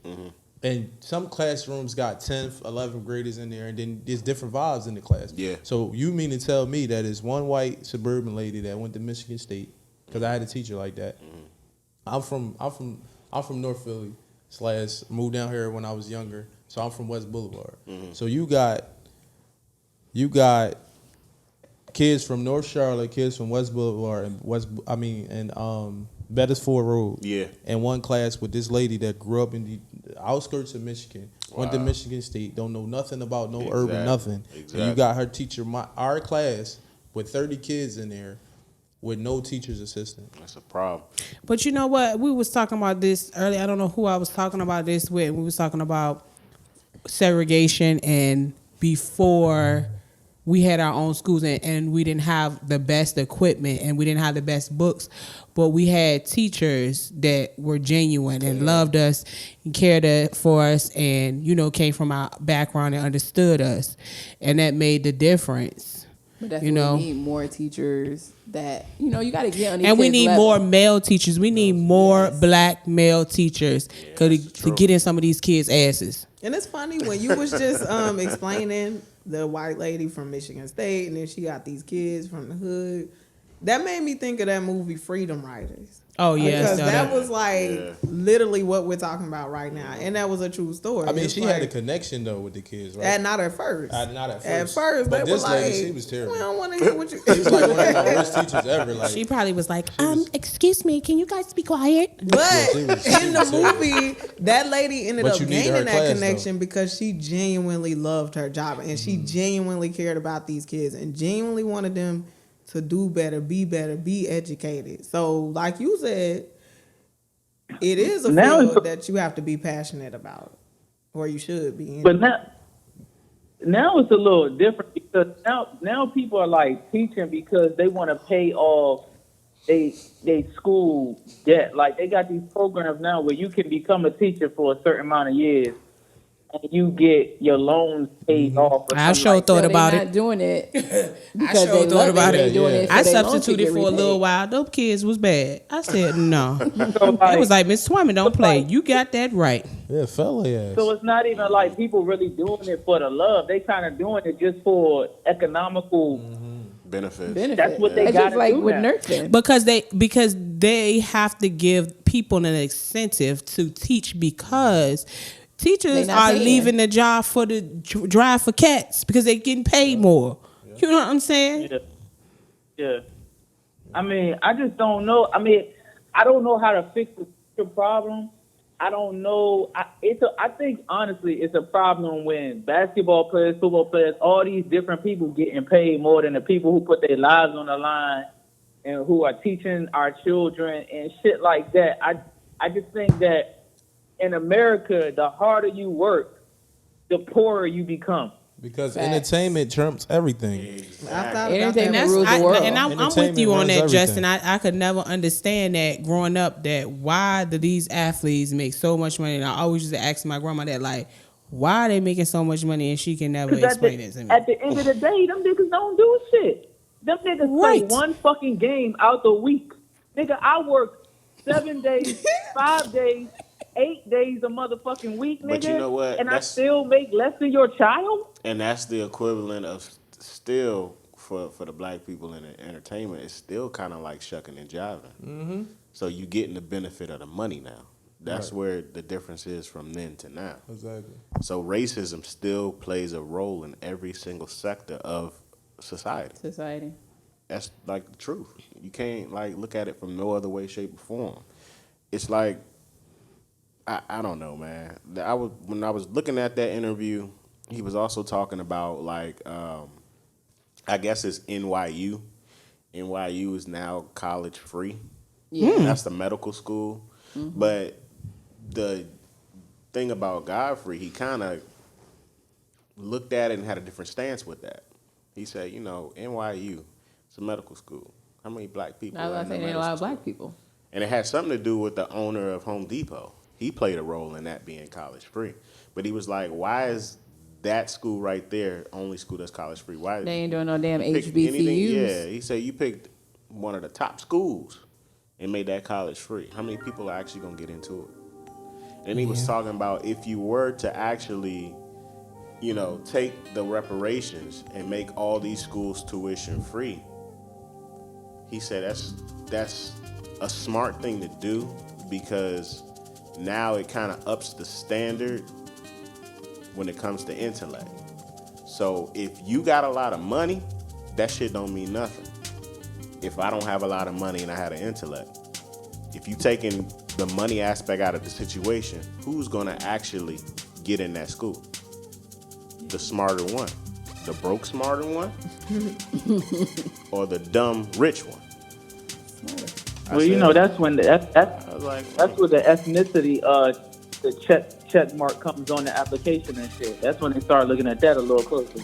and some classrooms got 10th, 11th graders in there, and then there's different vibes in the class. Yeah. So you mean to tell me that it's one white suburban lady that went to Michigan State because I had a teacher like that. I'm from North Philly. / moved down here when I was younger, so I'm from West Boulevard. So you got kids from North Charlotte, kids from West Boulevard, and Bettisford Road. Yeah. And one class with this lady that grew up in the outskirts of Michigan, went to Michigan State, don't know nothing about urban nothing. Exactly. And you got her teacher, our class with 30 kids in there, with no teacher's assistant. That's a problem. But you know what? We was talking about this earlier. I don't know who I was talking about this with. We was talking about segregation and before we had our own schools and we didn't have the best equipment and we didn't have the best books, but we had teachers that were genuine and loved us and cared for us and, came from our background and understood us. And that made the difference. But that's we need more teachers that, you got to get on these and we need level. more male teachers. We need more black male teachers to get in some of these kids' asses. And it's funny when you was just explaining the white lady from Michigan State and then she got these kids from the hood. That made me think of that movie Freedom Riders. Oh, yeah. Because that was literally what we're talking about right now. And that was a true story. I mean, she had a connection, though, with the kids, right? Not at first. Not at first. At first, but they this were lady, she was terrible. We don't want to hear what you... She was like one of the worst teachers ever. Like, she probably was like, excuse me, can you guys be quiet? But in the movie, that lady ended up gaining that connection because she genuinely loved her job. And she genuinely cared about these kids and genuinely wanted them to do better, be educated. So, like you said, it is a field that you have to be passionate about, or you should be. But now it's a little different because now people are like teaching because they want to pay off they school debt. Like they got these programs now where you can become a teacher for a certain amount of years. And you get your loans paid off. I sure thought about it. Not doing it. I sure thought about it. I substituted for a little while. Those kids was bad. I said no. It was like, Miss Swimming, don't play. You got that right. Yeah, fella ass. So it's not even like people really doing it for the love. They kind of doing it just for economical benefits. That's what they It's got just to like do with now. nursing. because they have to give people an incentive to teach, because teachers They not are paying. leaving the job for the drive for cats because they're getting paid more. You know what I'm saying? Yeah. Yeah. I mean, I just don't know. I mean, I don't know how to fix the problem. I don't know. I think, honestly, it's a problem when basketball players, football players, all these different people getting paid more than the people who put their lives on the line and who are teaching our children and shit like that. I just think that in America, the harder you work, the poorer you become. Because Facts. entertainment trumps everything. I thought Entertainment about that. And rules the world. I'm with Entertainment you on runs that, everything. Justin. I could never understand that growing up, that why do these athletes make so much money? And I always used to ask my grandma that, like, why are they making so much money, and she can never explain it to me. At the end of the day, them niggas don't do shit. Them niggas play Right. one fucking game out the week. Nigga, I work 7 days, 5 days, 8 days a motherfucking week, nigga. But you know what? And I still make less than your child? And that's the equivalent of still for the black people in entertainment. It's still kind of like shucking and jiving. Mm-hmm. So you getting the benefit of the money now. That's where the difference is from then to now. Exactly. So racism still plays a role in every single sector of society. That's like the truth. You can't like look at it from no other way, shape, or form. It's like I don't know, man. When I was looking at that interview, he was also talking about like I guess it's NYU. NYU is now college free. Yeah, that's the medical school. Mm-hmm. But the thing about Godfrey, he kind of looked at it and had a different stance with that. He said, you know, NYU, it's a medical school. How many black people? I was about to say there ain't a lot of black people. And it had something to do with the owner of Home Depot. He played a role in that being college free. But he was like, why is that school right there only school that's college free? Why They ain't doing no damn you pick HBCUs. anything? Yeah, he said you picked one of the top schools and made that college free. How many people are actually going to get into it? And he was talking about if you were to actually, you know, take the reparations and make all these schools tuition free, he said that's a smart thing to do, because now it kind of ups the standard when it comes to intellect. So if you got a lot of money, that shit don't mean nothing. If I don't have a lot of money and I had an intellect, if you taking the money aspect out of the situation, who's gonna actually get in that school? The smarter one, the broke smarter one, or the dumb rich one? Well, you know, that's when that's where the ethnicity the check mark comes on the application and shit. That's when they start looking at that a little closer.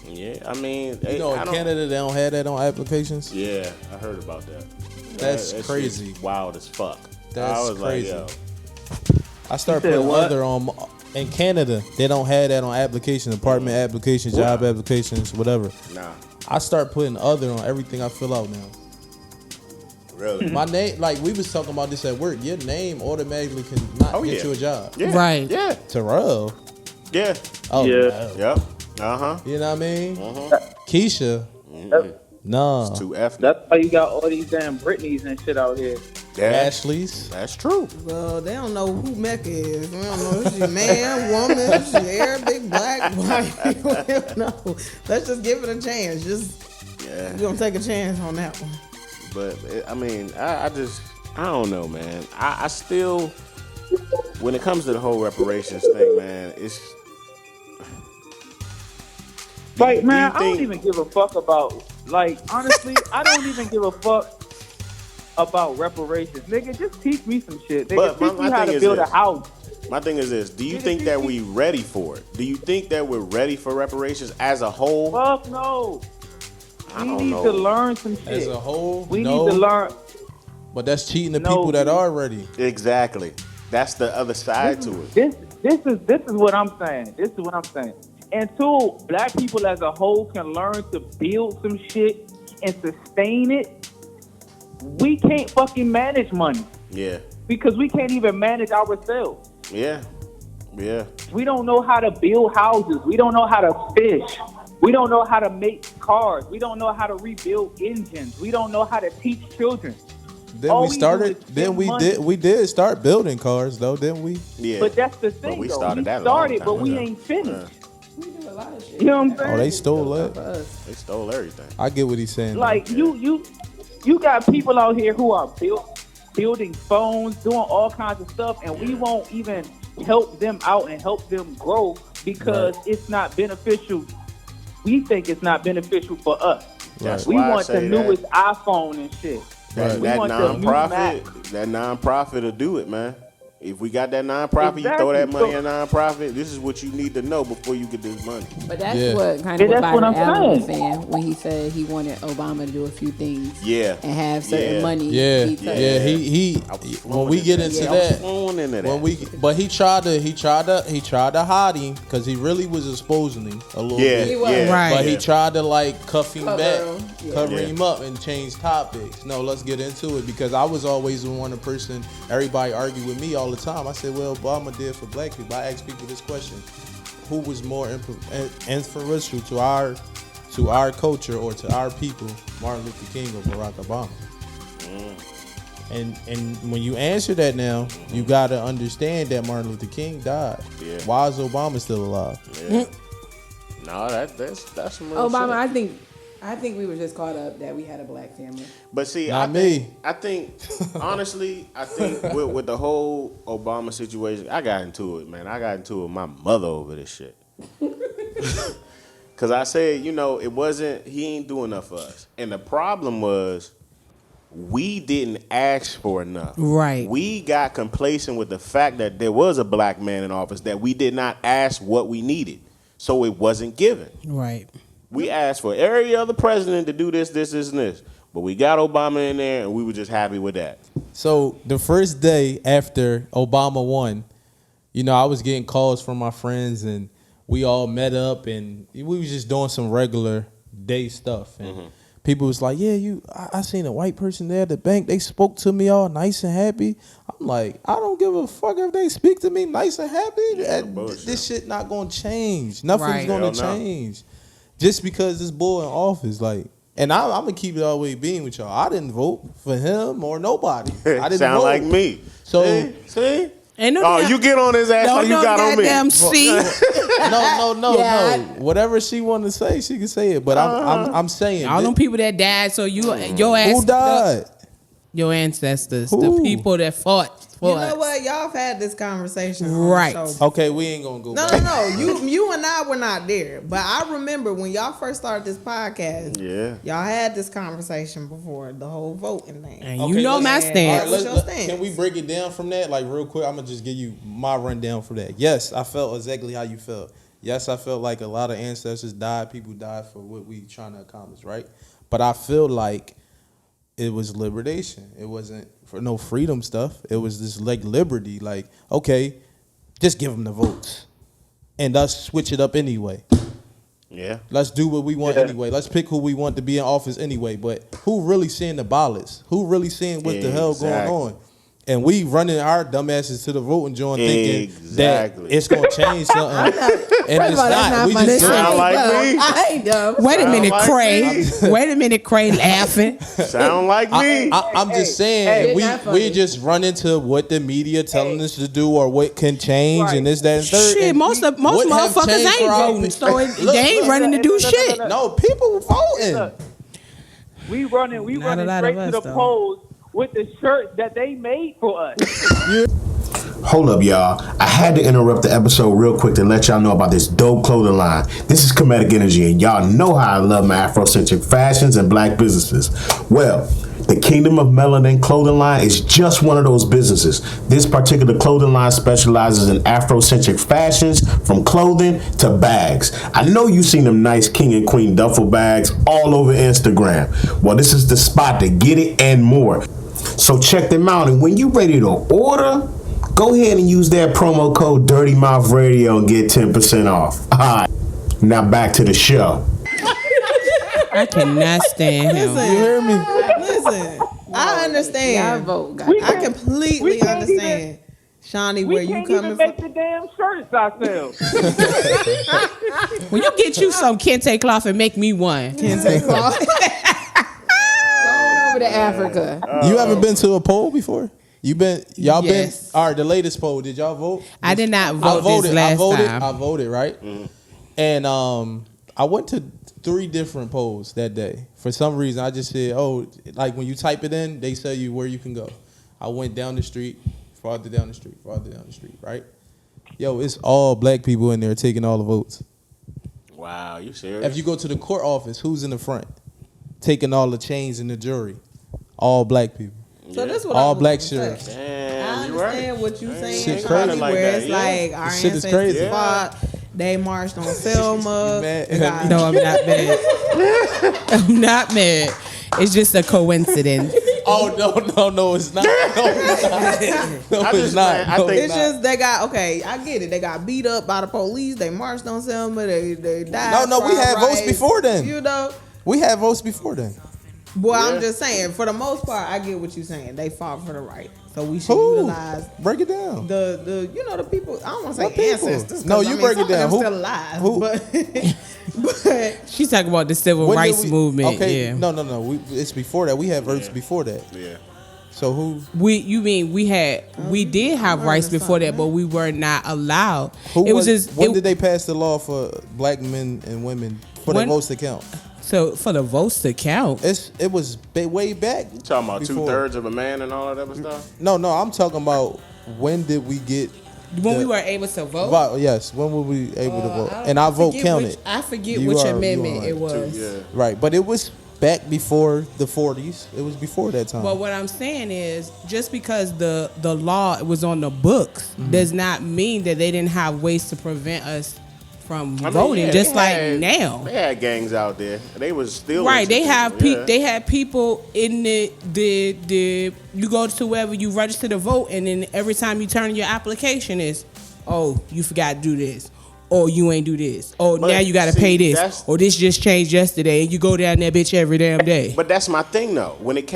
Yeah, I mean, You know, in Canada, they don't have that on applications. Yeah, I heard about that. That's That crazy. shit's wild as fuck. That's I was crazy. Like, yo, I start You said putting what? other on. In Canada, they don't have that on applications, apartment applications, job applications, whatever. nah, I start putting other on everything I fill out now. really. My name, like we was talking about this at work, your name automatically can not get you a job. Yeah, Right. Yeah, Terrell. yeah, Oh, Yeah. no. yep. Uh-huh. You know what I mean? Keisha. No. Too ethnic. That's why you got all these damn Britneys and shit out here. Ashley's. That's true. Well, they don't know who Mecca is. We don't know if she's man, woman, she's Arabic, black, white. We don't know. Let's just give it a chance. Yeah. We're gonna take a chance on that one. But I mean, I don't know, man. I still, when it comes to the whole reparations thing, man, it's Like, do man, you I don't think- even give a fuck about, like, honestly, I don't even give a fuck about reparations. Nigga, just teach me some shit. Nigga, But teach my me how thing to is build a this. house. My thing is this: do you think that we ready for it? Do you think that we're ready for reparations as a whole? Fuck no. I We don't need know. to learn some shit. As a whole, we no. need to learn. But that's cheating the No, people that dude. are ready. Exactly. That's the other side to it. This is what I'm saying. This is what I'm saying. Until black people as a whole can learn to build some shit and sustain it, we can't fucking manage money Yeah. because we can't even manage ourselves. Yeah. Yeah. We don't know how to build houses. We don't know how to fish. We don't know how to make cars. We don't know how to rebuild engines. We don't know how to teach children. Then All we we started. do is Then spend we money. did start building cars though, didn't we? Yeah. But that's the thing, But we though. started We that a long started, time but we ago. ain't finished. We do a lot of shit. You know what I'm saying? Oh, they stole For it. us. They stole everything. I get what he's saying. Like you got people out here who are building phones, doing all kinds of stuff, and we won't even help them out and help them grow because it's not beneficial. We think it's not beneficial for us. That's We why I want the say that. newest iPhone and shit. That, We that want the new Mac. nonprofit will do it, man. If we got that nonprofit, you throw that money in a nonprofit. This is what you need to know before you get this money. But that's Yeah. what kind Yeah, of what that's what Byron I'm Allen was saying. saying when he said he wanted Obama to do a few things. Yeah. And have certain Yeah. money. Yeah, be touched. yeah. He I was when we get into that, flowing into that. when we, but he tried to hide him because he really was exposing him a little yeah, bit. was. yeah, Right. But he yeah. tried to like cuff him Cover back, him. Yeah. cover Yeah. him up, and change topics. No, let's get into it because I was always the one person everybody argued with me all the time. I said, well, Obama did for black people. I asked people this question: who was more influential to our culture or to our people, Martin Luther King or Barack Obama? And when you answer that now, you got to understand that Martin Luther King died. Yeah. Why is Obama still alive? Yeah. No, that's some real Obama, shit. I think we were just caught up that we had a black family. But see, Not me. I think honestly, with the whole Obama situation, I got into it, man. I got into it with my mother over this shit. Cause I said, he ain't doing enough for us. And the problem was we didn't ask for enough. Right. We got complacent with the fact that there was a black man in office that we did not ask what we needed. So it wasn't given. Right. We asked for every other president to do this, and this. But we got Obama in there, and we were just happy with that. So the first day after Obama won, I was getting calls from my friends, and we all met up, and we was just doing some regular day stuff. And people was like, yeah, I seen a white person there at the bank. They spoke to me all nice and happy. I'm like, I don't give a fuck if they speak to me nice and happy. Yeah, bullshit. This shit not going to change. Nothing's Right. going to Hell no. change. Just because this boy in office, like, and I'm going to keep it all the way being with y'all. I didn't vote for him or nobody. I didn't Sound vote. like me. So- see? Ain't no Oh, damn- you get on his ass like you got on me. goddamn seat. No. Yeah, Whatever she want to say, she can say it. But I'm saying All them people that died, so your ass. who died? Your ancestors, Who? the people that fought for You know us. what? Y'all have had this conversation on the Right. show. Okay, we ain't gonna go. No, back. You and I were not there, but I remember when y'all first started this podcast. Yeah. Y'all had this conversation before the whole voting thing. And Okay, you know let's- my All stance. right, what's your stance? Can we break it down from that, like real quick? I'm gonna just give you my rundown for that. Yes, I felt exactly how you felt. Yes, I felt like a lot of ancestors died. People died for what we trying to accomplish, right? But I feel like it was liberation. It wasn't for no freedom stuff. It was this like liberty. Like, okay, just give them the votes, and us switch it up anyway. Yeah. Let's do what we want anyway. Let's pick who we want to be in office anyway. But who really seeing the ballots? Who really seeing what the hell going Exactly. on? And we running our dumbasses to the voting joint thinking Exactly. that it's gonna change something. And First it's of all, that's not. We my just shit. Sound like No, me. I ain't dumb. Wait a Sound minute, like Cray. Wait a minute, Cray laughing. Sound like me. I'm just saying hey, not funny. we just run into what the media telling us to do or what can change and this, that, and third. Shit, and most what have motherfuckers changed ain't for our voting, pe- so Look, they ain't look, running to do shit. No, people voting. Look, we running Not a lot straight of to the us, though. polls with the shirts that they made for us. Hold up, y'all. I had to interrupt the episode real quick to let y'all know about this dope clothing line. This is Kemetic Energy, and y'all know how I love my Afrocentric fashions and black businesses. Well, the Kingdom of Melanin clothing line is just one of those businesses. This particular clothing line specializes in Afrocentric fashions, from clothing to bags. I know you've seen them nice king and queen duffel bags all over Instagram. Well, this is the spot to get it and more. So check them out, and when you're ready to order, go ahead and use that promo code Dirty Mouth Radio and get 10% off. All right, now back to the show. I cannot stand him. Listen, You hear me? listen. I Y'all understand. vote, guys. We I can't- completely we can't understand. Shawnee, We where you can't coming even make from? the damn shirts ourselves. When you get you some kente cloth and make me one. Kente cloth. Going over to Africa. You ever been to a poll before? Y'all Yes. been? All right, the latest poll. Did y'all vote? I did not vote this last time. I voted, right? And I went to 3 different polls that day. For some reason, I just said, like when you type it in, they tell you where you can go. I went down the street, farther down the street, right? Yo, it's all black people in there taking all the votes. Wow, you serious? If you go to the court office, who's in the front? Taking all the chains in the jury. All black people. So this what All I was black gonna say. sheriffs. I Damn, you understand right. what you saying, Shit Shawnee, crazy like where that, it's yeah. like our This shit is ancestors crazy. fought, they marched on Selma. You mad? They got- No, I'm not mad. I'm not mad. It's just a coincidence. Oh no, it's not. No, it's not. No, I it's just- not. man, I No, think- It's just they got I get it. They got beat up by the police. They marched on Selma. They died. No, we fried had votes rice, before then. You know. We had votes before then. Boy, Yeah. I'm just saying. For the most part, I get what you're saying. They fought for the right, so we should Who? utilize Break it down. the the people. I don't want to say What people? ancestors. 'cause, No, you break some it down. Of them Who- still alive, who- but She's talking about the civil When did rights we- movement. Okay, Yeah. no. It's before that. We had votes before that. Yeah. So who? We did have rights before that, but we were not allowed. Who It was just when it- did they pass the law for black men and women for their When- votes to count? so for the votes to count. It was way back. You talking about before. 2/3 of a man and all that other stuff? No, I'm talking about when did we get When the- we were able to vote. vote? Yes, when were we able to vote? And our vote counted. I forget You which are- amendment you it are was. Yeah. Right, but it was back before the 40s. It was before that time. But what I'm saying is, just because the law was on the books does not mean that they didn't have ways to prevent us from I mean, voting. yeah, just they like had- now, They had gangs out there. They was still right? They into have people, yeah. they had people in the you go to wherever you register to vote, and then every time you turn in your application is, oh, you forgot to do this. Or you ain't do this. Or But now you got to see, pay this. that's- Or this just changed yesterday, and you go down that bitch every damn day. But that's my thing though. When it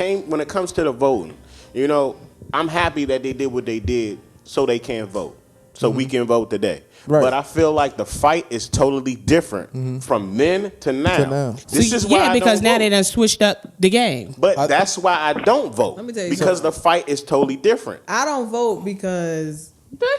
comes to the voting, you know, I'm happy that they did what they did so they can vote. So we can vote today. Right. But I feel like the fight is totally different from then to now. To now. This See, is why I because don't now vote. they done switched up the game. But that's why I don't vote. Let me tell you because the fight is totally different. I don't vote because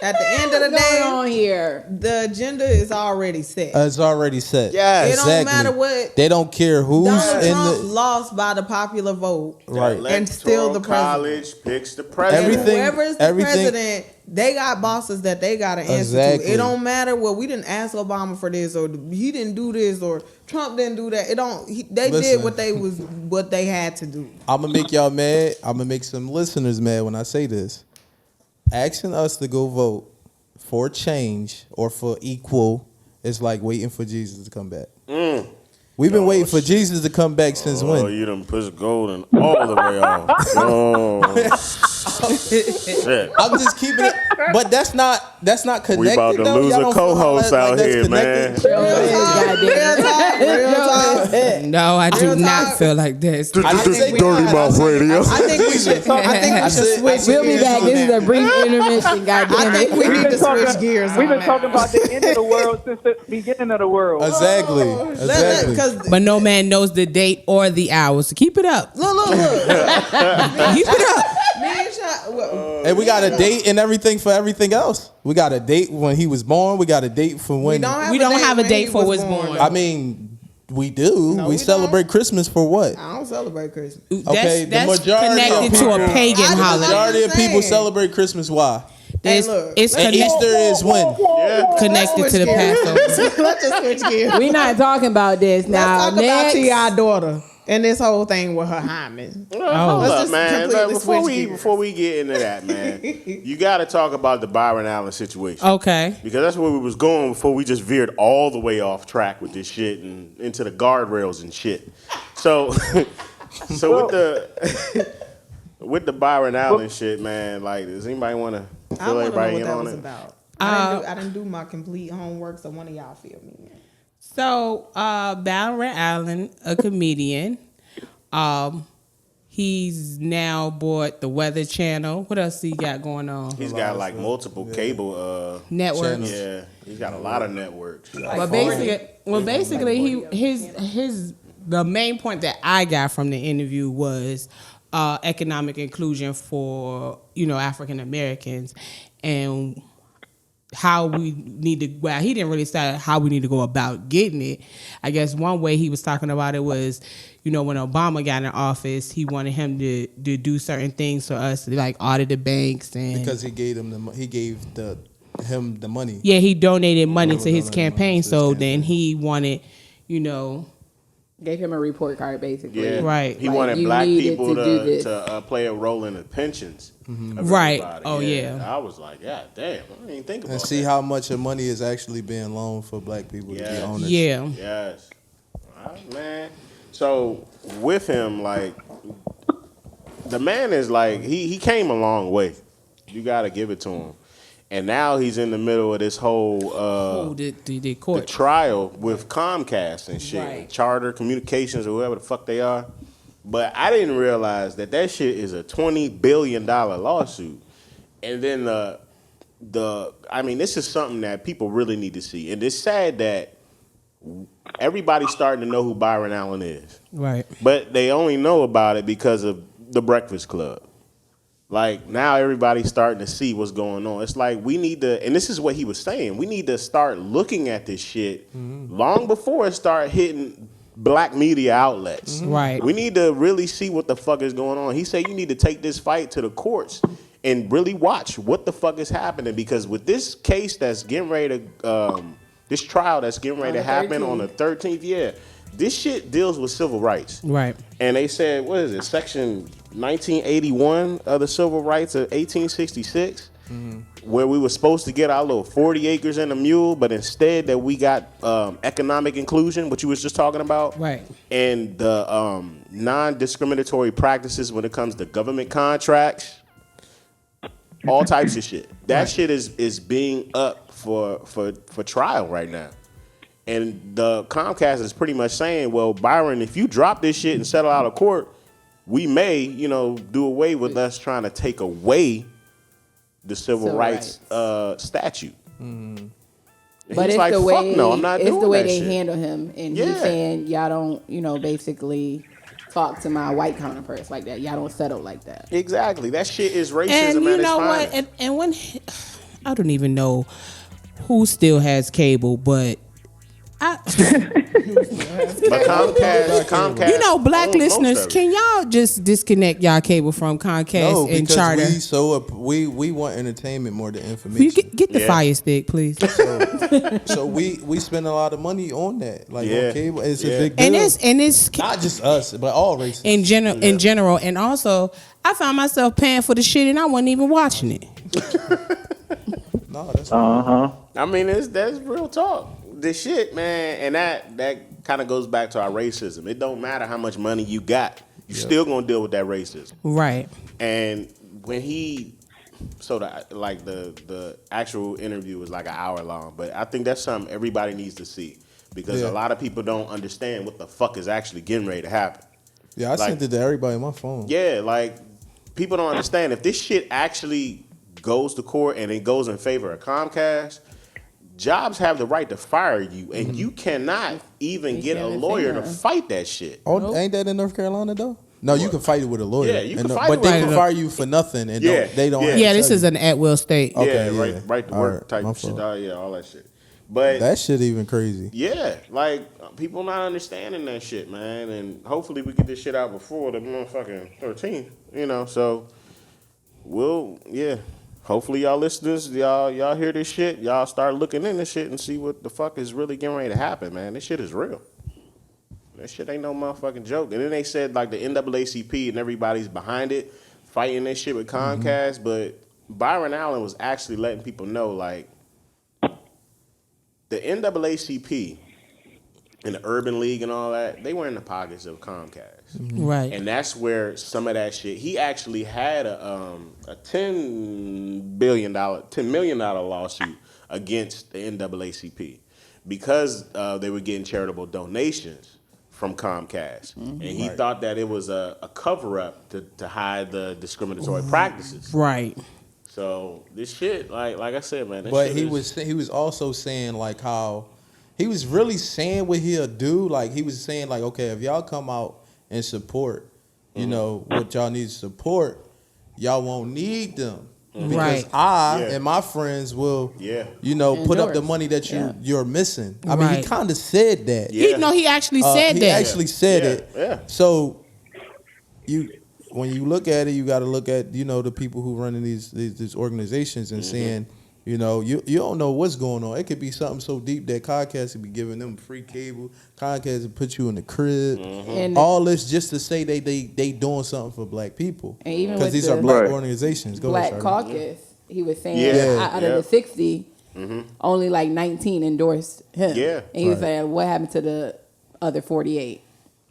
at the end of the What's going on day, here? the agenda is already set. it's already set. Yes. It don't matter what- They don't care who's Donald in Trump the lost by the popular vote. right. And still the Electoral president. college picks the president. Everything- Whoever's the everything- president, they got bosses that they got to answer Exactly. to. It don't matter. Well, we didn't ask Obama for this, or he didn't do this, or Trump didn't do that. It don't. They Listen. did what they had to do. I'm gonna make y'all mad. I'm gonna make some listeners mad when I say this. Asking us to go vote for change or for equal is like waiting for Jesus to come back. We've been waiting for Jesus to come back since Oh, when? you done pushed golden all the way off. Oh, shit. I'm just keeping it, but that's not connected. We about to though. lose Y'all a don't feel co-host like out that's here, man. connected? Real talk. No, I do Real not talk. feel like this. I think we- Dirty Mouth Radio. I think we should. I said- switch. We'll be gears back. on This is that. a brief intermission. I Goddamn think it. we need to switch gears. We've on been talking about the end of the world since the beginning of the world. Exactly. Exactly. Because But no man knows the date or the hour. So keep it up. look. Keep it up. Me and Sean, And we got a date and everything for everything else. We got a date when he was born. We got a date for when. We don't have a when date he for was was born. I mean, we do. No, we we celebrate Christmas for what? I don't celebrate Christmas. Okay, the That's majority of connected to a people- pagan I know. holiday. Majority of people saying. celebrate Christmas. Why? It's, look, it's And connected, Easter is when? connected to the Passover. Let's just switch gears. We're not talking about this now. Let's talk about Next. T.I. daughter and this whole thing with her hymen. Hold Let's up, just man. completely Look, before switch gears. before we get into that, man, you got to talk about the Byron Allen situation. Okay. Because that's where we was going before we just veered all the way off track with this shit and into the guardrails and shit. So, with the with the Byron Allen shit, man, like, does anybody want to I fill want to know everybody what in that on was it? about. Uh, I didn't do my complete homework, so one of y'all fill me in. So, Byron Allen, a comedian, He's now bought the Weather Channel. What else he got going on? He's got like multiple cable Networks. Yeah, he's got a lot of networks. Well, basically, the main point that I got from the interview was economic inclusion for African Americans and how we need to. Well, he didn't really say how we need to go about getting it. I guess one way he was talking about it was, when Obama got in office, he wanted him to do certain things for us, like audit the banks and because he gave him him the money. Yeah, he donated money to his campaign, so then he wanted, gave him a report card, basically. Yeah, right. He wanted black people to play a role in the pensions. Of right. everybody. Oh yeah. I was like, yeah, damn. I didn't think about And see that. how much of money is actually being loaned for black people to be owners. Yeah. Yes. All right, man. So with him, like, the man is like, he came a long way. You got to give it to him. And now he's in the middle of this whole the court the trial with Comcast and shit, Right. Charter Communications or whoever the fuck they are. But I didn't realize that shit is a $20 billion lawsuit. And then this is something that people really need to see. And it's sad that everybody's starting to know who Byron Allen is. Right. But they only know about it because of the Breakfast Club. Like, now everybody's starting to see what's going on. It's like we need to, and this is what he was saying, we need to start looking at this shit long before it start hitting black media outlets. Right. We need to really see what the fuck is going on. He said you need to take this fight to the courts and really watch what the fuck is happening, because with this case that's getting ready to, this trial that's getting ready to happen on the 13th, this shit deals with civil rights. Right. And they said, what is it, Section 1981 of the Civil Rights of 1866, where we were supposed to get our little 40 acres and a mule, but instead that we got economic inclusion, which you was just talking about. Right. And the non-discriminatory practices when it comes to government contracts, all types of shit. That shit is being up for trial right now. And the Comcast is pretty much saying, well, Byron, if you drop this shit and settle out of court, we may, do away with us trying to take away the civil rights statute. And But he's it's like, the fuck way no, I'm not it's doing the way that they shit. handle him, and Yeah. he's saying y'all don't, basically talk to my white counterparts like that. Y'all don't settle like that. Exactly. That shit is racism. And you know what? And when I don't even know who still has cable, but But Comcast. black owns most listeners, of it. can y'all just disconnect y'all cable from Comcast No, and because Charter? we want entertainment more than information. You get the Fire Stick, please. So we spend a lot of money on that. Like on cable, it's a big deal. and it's not just us, but all races in general. And also, I found myself paying for the shit and I wasn't even watching it. No, that's I mean, that's real talk. This shit, man, and that kind of goes back to our racism. It don't matter how much money you got, you still gonna deal with that racism. Right. And when the actual interview was like an hour long, but I think that's something everybody needs to see, because a lot of people don't understand what the fuck is actually getting ready to happen. Yeah, I sent it to everybody on my phone. Yeah, like, people don't understand, if this shit actually goes to court and it goes in favor of Comcast, jobs have the right to fire you, and you cannot even get a lawyer to fight that shit. Oh, ain't that in North Carolina though? No, you can fight it with a lawyer. Yeah, you can and fight but it they with can a- fire you for nothing, and they don't. Yeah, this is an at-will state. Okay, Yeah, right to work type my of shit. fault. All that shit. But that shit even crazy. yeah, like, people not understanding that shit, man. And hopefully we get this shit out before the motherfucking 13th, so hopefully y'all listeners, y'all hear this shit, y'all start looking in this shit and see what the fuck is really getting ready to happen, man. This shit is real. That shit ain't no motherfucking joke. And then they said, like, the NAACP and everybody's behind it, fighting this shit with Comcast, but Byron Allen was actually letting people know, like, the NAACP and the Urban League and all that, they were in the pockets of Comcast. Right. And that's where some of that shit, he actually had a $10 million lawsuit against the NAACP because they were getting charitable donations from Comcast, and he thought that it was a cover up to hide the discriminatory practices. Right. So this shit, like I said, man. But he was also saying like how he was really saying what he'll do. Like he was saying like, okay, if y'all come out and support, you know what y'all need to support, y'all won't need them. Because I and my friends will, you know, put up the money that you're missing. I mean, he kind of said that. He actually said that. He actually said it. Yeah. So when you look at it, you got to look at, you know, the people who running these organizations and saying, you know, you don't know what's going on. It could be something so deep that Comcast could be giving them free cable. Comcast would put you in the crib. And all this just to say they doing something for black people. And even because these are black organizations. Go Black ahead, Caucus, he was saying out of the 60, only like 19 endorsed him. Yeah. And he was saying, what happened to the other 48?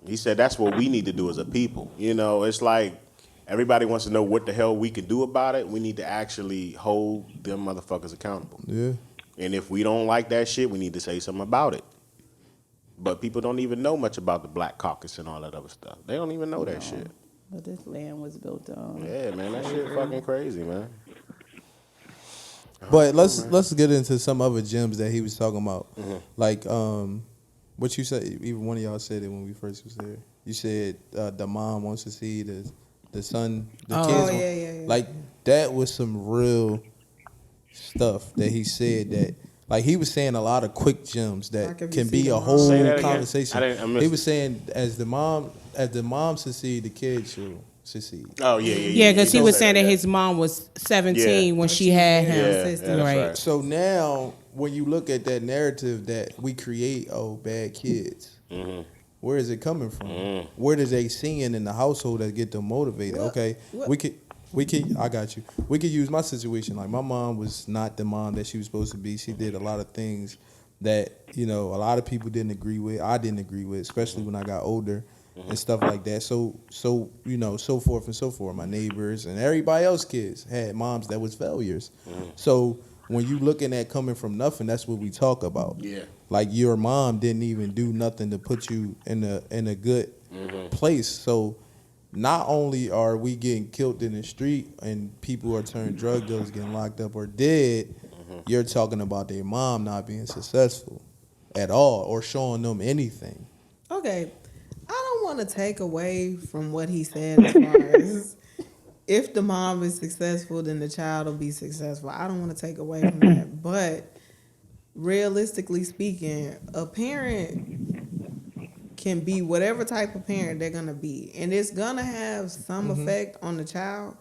He said that's what we need to do as a people. You know, it's like everybody wants to know what the hell we can do about it. We need to actually hold them motherfuckers accountable. Yeah. And if we don't like that shit, we need to say something about it. But people don't even know much about the Black Caucus and all that other stuff. They don't even know that shit. But this land was built on. Yeah, man, that shit fucking crazy, man. But let's get into some other gems that he was talking about. Like what you said, even one of y'all said it when we first was there. You said the mom wants to see the son, the kids. Yeah. Like that was some real stuff that he said that. Like he was saying a lot of quick gems that can be a whole conversation. He was saying as the mom succeed, the kids should succeed. Oh yeah. Yeah, because he was saying that his mom was 17 when she had him. Yeah, right. So now when you look at that narrative that we create bad kids, where is it coming from? Where does they seeing in the household that get them motivated? Okay, we could. I got you. We could use my situation. Like my mom was not the mom that she was supposed to be. She did a lot of things that, you know, a lot of people didn't agree with. I didn't agree with, especially when I got older and stuff like that. So you know, so forth and so forth. My neighbors and everybody else kids had moms that was failures. So when you looking at coming from nothing, that's what we talk about. Yeah. Like your mom didn't even do nothing to put you in a good place. So not only are we getting killed in the street and people are turned drug dealers, getting locked up or dead, you're talking about their mom not being successful at all or showing them anything. Okay. I don't want to take away from what he said as far as if the mom is successful, then the child will be successful. I don't want to take away from that. But realistically speaking, a parent can be whatever type of parent they're going to be. And it's going to have some effect on the child,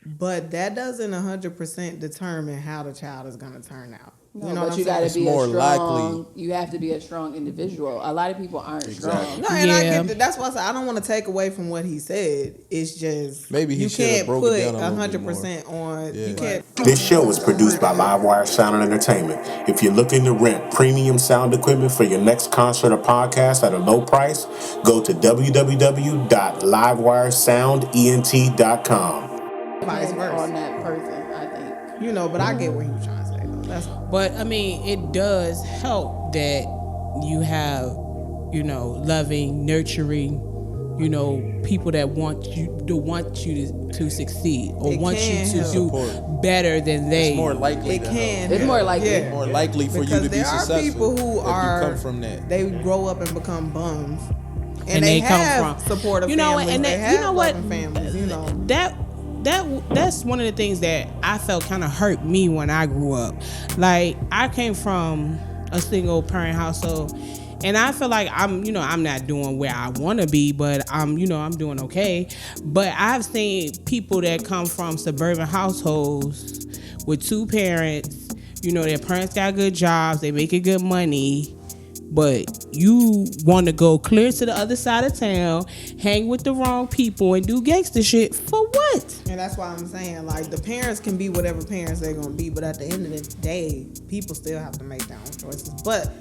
but that doesn't 100% determine how the child is going to turn out. No, you know but you got to be more strong. You have to be a strong individual. A lot of people aren't strong. No, and I get that. That's why I said I don't want to take away from what he said. It's just maybe he you can't put it down 100% on. Yeah. You can't. This show is produced by Livewire Sound and Entertainment. If you're looking to rent premium sound equipment for your next concert or podcast at a low price, go to www.livewiresoundent.com. Vice versa. On that person, I think. You know, but I get where you're trying to say. That's all. But I mean, it does help that you have, you know, loving, nurturing, you know, people that want you to succeed or it want you to do better than they. It's more likely. It's more likely. It's more likely for you to be successful. Because there are people who come from that. They grow up and become bums, and they have come from supportive families. And they have you know what? Families, you know that's one of the things that I felt kind of hurt me when I grew up. Like I came from a single parent household, and I feel like I'm not doing where I want to be, but I'm doing okay. But I've seen people that come from suburban households with two parents. You know, their parents got good jobs, they making good money, but you want to go clear to the other side of town, hang with the wrong people, and do gangster shit for what? And that's why I'm saying, like, the parents can be whatever parents they're going to be, but at the end of the day, people still have to make their own choices. But,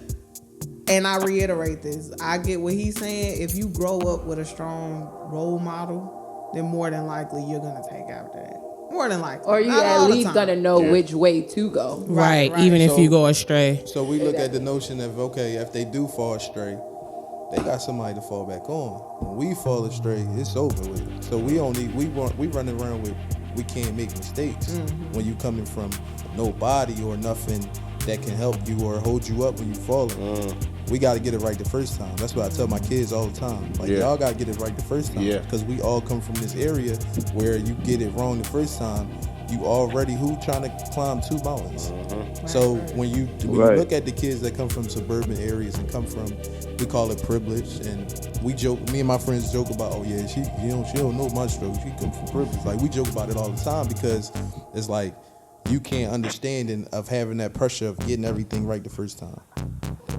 and I reiterate this, I get what he's saying. If you grow up with a strong role model, then more than likely you're going to take after that. More than likely. Or you at least gonna know which way to go. Right. Even if you go astray. So we look at the notion of, okay, if they do fall astray, they got somebody to fall back on. When we fall astray, it's over with. So we running around with we can't make mistakes. When you coming from nobody or nothing that can help you or hold you up when you falling. We got to get it right the first time. That's what I tell my kids all the time. Like, y'all got to get it right the first time. Because we all come from this area where you get it wrong the first time, you already trying to climb 2 mountains. So when you look at the kids that come from suburban areas and come from, we call it privilege, and we joke, me and my friends joke about, oh yeah, she don't know my struggle, she come from privilege. Like, we joke about it all the time because it's like, you can't understand of having that pressure of getting everything right the first time.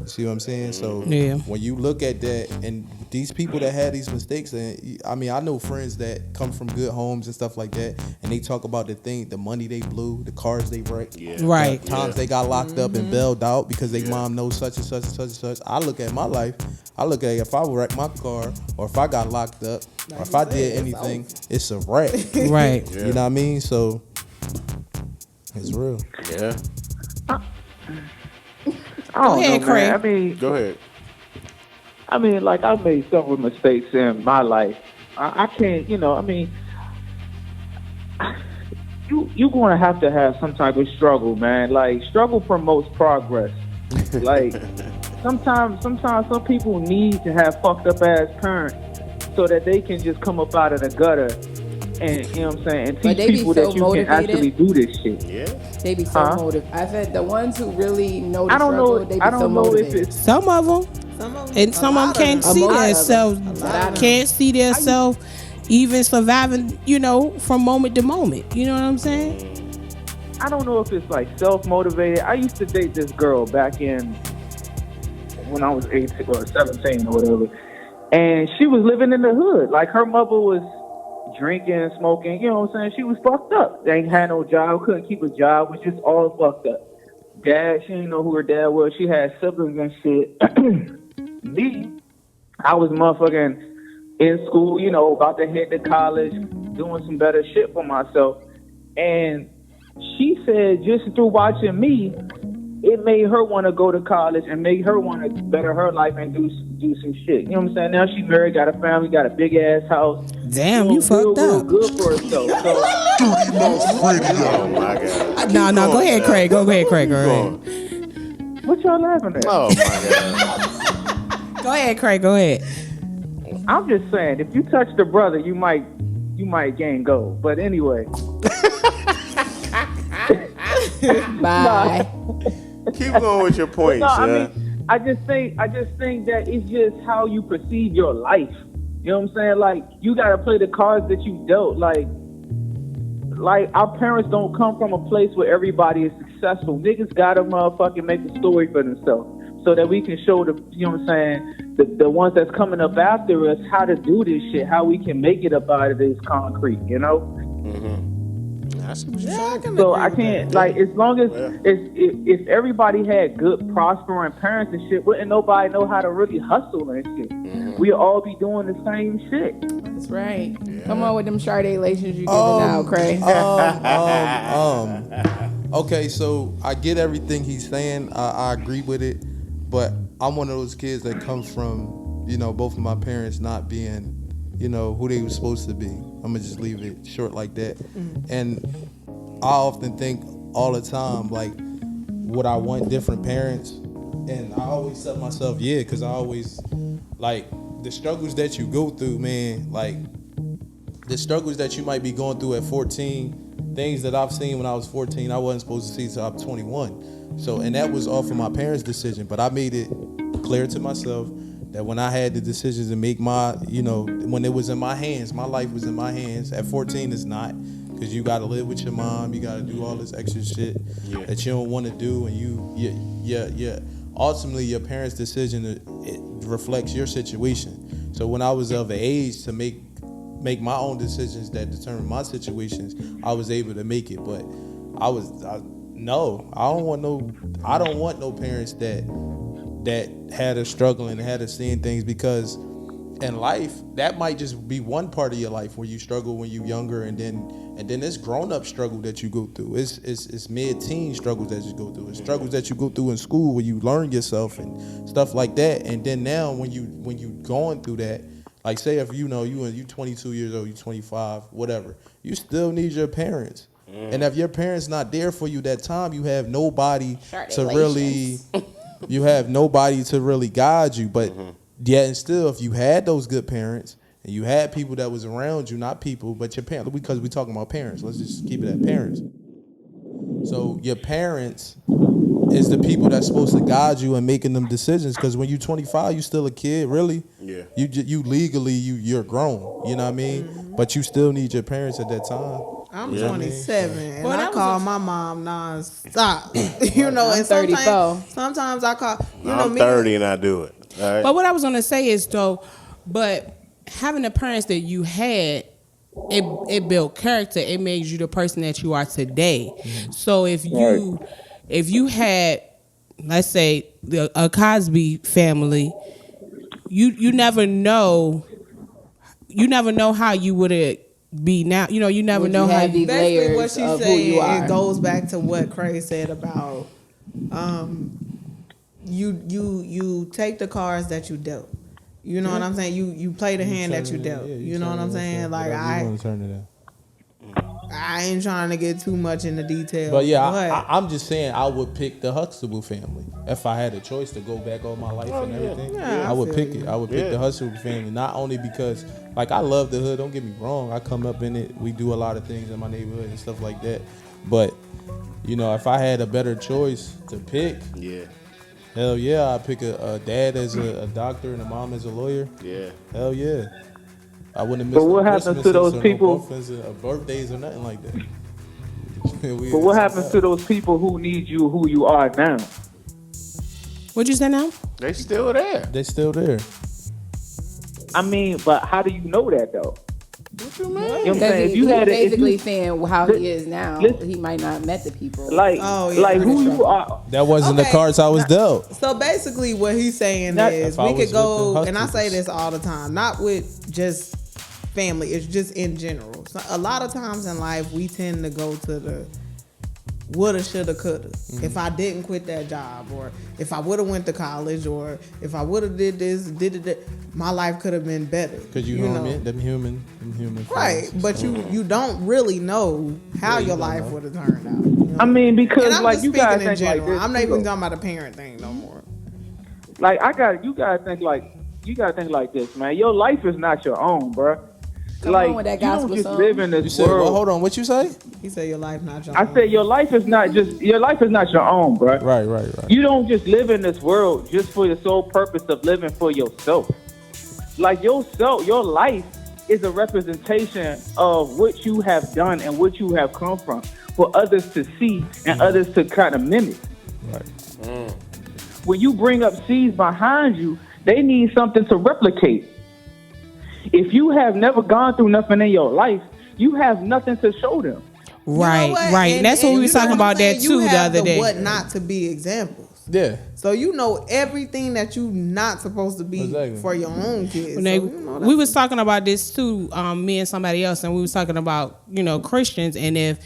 You see what I'm saying? So when you look at that, and these people that had these mistakes, and I mean, I know friends that come from good homes and stuff like that, and they talk about the money they blew, the cars they wrecked, the times they got locked up and bailed out because they mom knows such and such and such and such. I look at my life, I look at if I wrecked my car, or if I got locked up, or if I did anything, it's a wreck. Right. You know what I mean? So it's real. Yeah. I don't Go ahead, know, Craig. man. I mean, Go ahead. I mean, like, I've made several mistakes in my life. I can't, I mean, you're going to have some type of struggle, man. Like, struggle promotes progress. Like, sometimes some people need to have fucked up ass parents so that they can just come up out of the gutter and, you know what I'm saying, and teach people that you can actually do this shit. Yeah. They be so motivated. I said the ones who really know the I don't struggle, know. they be I don't so know motivated. if it's Some of them, and some of them can't see themselves, can't see themselves even surviving, from moment to moment. You know what I'm saying? I don't know if it's like self-motivated. I used to date this girl back when I was 18 or 17 or whatever, and she was living in the hood. Like, her mother was drinking, smoking, you know what I'm saying? She was fucked up. They ain't had no job, couldn't keep a job, was just all fucked up. Dad, she didn't know who her dad was. She had siblings and shit. Me, I was motherfucking in school, about to head to college, doing some better shit for myself. And she said just through watching me, it made her want to go to college and made her want to better her life and do some shit. You know what I'm saying? Now she married, got a family, got a big ass house. Damn, you fucked real up. good for herself. So, Oh my God. No, go ahead, Craig. Go ahead, Craig. Go ahead. what y'all laughing at? Oh my God. Go ahead, Craig. Go ahead. I'm just saying, if you touch the brother, you might gain gold. But anyway. Bye. Keep going with your points. No, I mean, I just think that it's just how you perceive your life. You know what I'm saying? Like, you gotta play the cards that you dealt. Like our parents don't come from a place where everybody is successful. Niggas gotta motherfucking make a story for themselves so that we can show you know what I'm saying, the ones that's coming up after us how to do this shit, how we can make it up out of this concrete, So I can't, like, as long as if everybody had good, prospering parents and shit, wouldn't nobody know how to really hustle and shit. We'd all be doing the same shit. That's right. Come on with them Sade lations you giving out, Craig. Okay, so I get everything he's saying. I agree with it, but I'm one of those kids that comes from, both of my parents not being, who they were supposed to be. I'm gonna just leave it short like that. And I often think all the time, like, would I want different parents? And I always tell myself, yeah, because I always, like, the struggles that you go through, man, like, the struggles that you might be going through at 14, things that I've seen when I was 14, I wasn't supposed to see until I was 21. So, and that was off of my parents' decision, but I made it clear to myself that when I had the decisions to make my, when it was in my hands, my life was in my hands. At 14, it's not, because you got to live with your mom, you got to do all this extra shit that you don't want to do, and ultimately your parents' decision, it reflects your situation. So when I was of an age to make my own decisions that determine my situations, I was able to make it. But I don't want no parents that had us struggling and had us seeing things, because in life, that might just be one part of your life where you struggle when you're younger, and then it's grown-up struggle that you go through. It's mid-teen struggles that you go through. It's struggles that you go through in school where you learn yourself and stuff like that. And then now when you going through that, like say if you 22 years old, you 25, whatever, you still need your parents. And if your parents not there for you that time, you have nobody to really guide you. But yet and still, if you had those good parents and you had people that was around you, not people, but your parents, because we talking about parents, let's just keep it at parents. So your parents is the people that's supposed to guide you in making them decisions. Because when you're 25, you still a kid, really. Yeah. You legally you're grown. You know what I mean? But you still need your parents at that time. I'm 27, and I call my mom nonstop. And 34. Sometimes I call. I'm 30 and I do it. All right. But what I was gonna say is though, but having the parents that you had, it built character. It made you the person that you are today. So if you had, let's say, a Cosby family, you never know how you would have be now. You never know how these basically layers what she's of saying. who you are. It goes back to what Cray said about you take the cards that you dealt. You know what I'm saying? You play the hand that you dealt. You know what I'm saying? Like I ain't trying to get too much into detail. But yeah, I'm just saying I would pick the Huxtable family if I had a choice to go back all my life and everything. Yeah, I would pick it. I would pick the Huxtable family, not only because like I love the hood. Don't get me wrong. I come up in it. We do a lot of things in my neighborhood and stuff like that. But if I had a better choice to pick, hell yeah, I'd pick a dad as a doctor and a mom as a lawyer. Yeah, hell yeah. I wouldn't miss. But what happens to those people? No birthdays or nothing like that. But what happens to those people who need you, who you are now? What'd you say now? They still there. They still there. I mean, but how do you know that though? What you mean? You know what I'm saying? If you had basically saying how he is now, he might not have met the people. Who you are. That wasn't the cards I was dealt. So basically, what he's saying is we could go, and I say this all the time, not with just family, it's just in general. So a lot of times in life, we tend to go to the woulda, shoulda, coulda. If I didn't quit that job, or if I woulda went to college, or if I woulda did this, did it, my life could have been better. Because you know what I mean? Them human right, but you don't really know how your life would have turned out. I mean, because like you guys in think general. like this, I'm not even talking about a parent thing no more. Like you gotta think like this, man. Your life is not your own, bro. Come on with that you don't gospel just song. live in this You said, world. well, hold on, what you say? He said your life not your I own. said your life is not your own, bro. Right. You don't just live in this world just for the sole purpose of living for yourself. Like your life is a representation of what you have done and what you have come from for others to see and others to kind of mimic. Right. When you bring up seeds behind you, they need something to replicate. If you have never gone through nothing in your life, you have nothing to show them. Right. And that's what we was talking about that too the other day. What not to be examples. Yeah. So you know everything that you not supposed to be for your own kids. We was talking about this too, me and somebody else, and we was talking about Christians, and if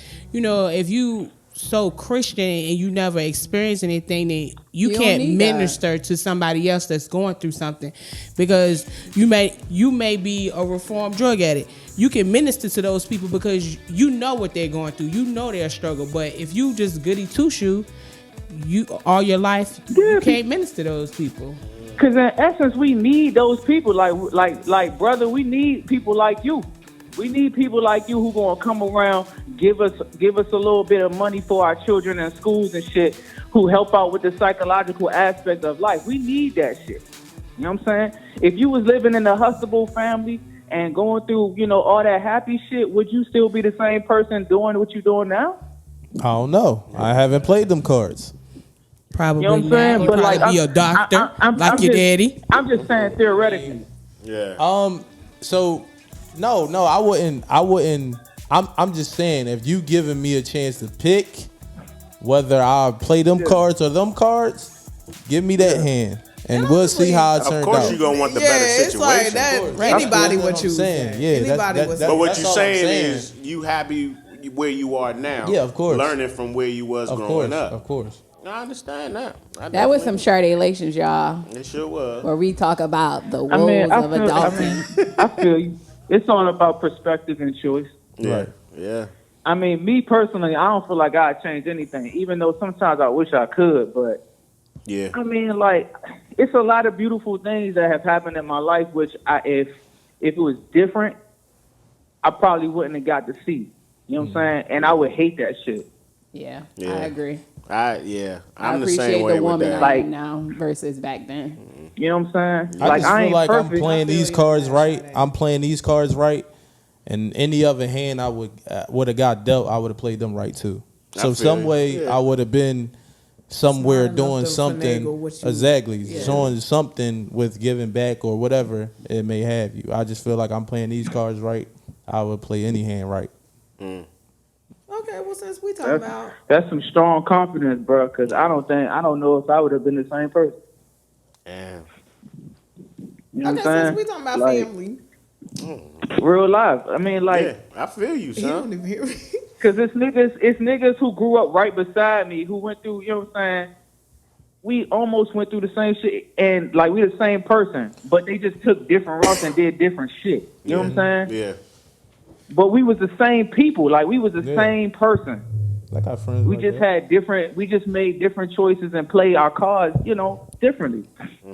you so Christian and you never experienced anything, then you can't minister to somebody else that's going through something, because you may be a reformed drug addict. You can minister to those people because you know what they're going through, you know their struggle. But if you just goody two shoe, you all your life you can't minister to those people. Because in essence, we need those people, like brother. We need people like you. We need people like you who gonna come around, give us a little bit of money for our children in schools and shit, who help out with the psychological aspect of life. We need that shit. You know what I'm saying? If you was living in a Huxtable family and going through, all that happy shit, would you still be the same person doing what you're doing now? I don't know. I haven't played them cards. Probably you know what I'm saying? But like be a doctor, like your daddy. I'm just saying theoretically. Yeah. So no, I wouldn't. I'm just saying, if you giving me a chance to pick whether I play them cards or them cards, give me that hand. and we'll see how it turned out. Of course, you're gonna want the better situation. It's like that. Anybody would choose that. Yeah, Anybody would. But what that's you're all I'm saying is you happy where you are now. Yeah, of course. Learning from where you was growing up. Of course. I understand that. That was some Sade relations, y'all. It sure was. Where we talk about the woes of I adulting. feel you. It's all about perspective and choice. Yeah. Right. Yeah. I mean, me personally, I don't feel like I'd change anything, even though sometimes I wish I could. But Yeah. I mean, like, it's a lot of beautiful things that have happened in my life, which if it was different, I probably wouldn't have got to see. You know what I'm saying? And I would hate that shit. Yeah, Yeah. I agree. I'm the appreciate same way the with woman that. I am now versus back then. You know what I'm saying? I just feel ain't like perfect. I'm playing these cards right. I'm playing these cards right, and any other hand I would have got dealt, I would have played them right too. I So feel some you. way Yeah. I would have been somewhere Smart enough doing to something finagle what you- exactly, showing something with giving back or whatever it may have you. I just feel like I'm playing these cards right. I would play any hand right. Okay, well, since we talking about That's some strong confidence, bro. Because I don't know if I would have been the same person. Damn. You know okay, what I'm since saying? we talking about Like, family, real life. I mean, like, Yeah, I feel you, you don't son. even hear me. because it's niggas who grew up right beside me who went through. You know what I'm saying? We almost went through the same shit, and like we the same person, but they just took different routes and did different shit. You know what I'm saying? Yeah. But we was the same people. Like we was the Yeah. same person. Like our friends. We like just that. had different. We just made different choices and played our cards, differently.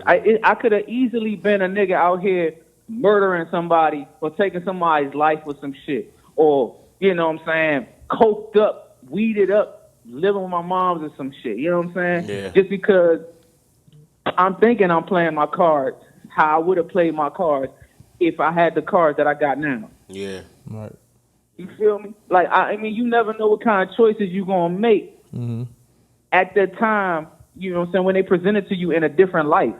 I could have easily been a nigga out here murdering somebody or taking somebody's life or some shit, or you know what I'm saying, coked up, weeded up, living with my moms or some shit. You know what I'm saying? Yeah. Just because I'm thinking I'm playing my cards how I would have played my cards if I had the cards that I got now. Yeah. Right. You feel me? Like, I mean, you never know what kind of choices you're going to make at that time, you know what I'm saying, when they present it to you in a different life,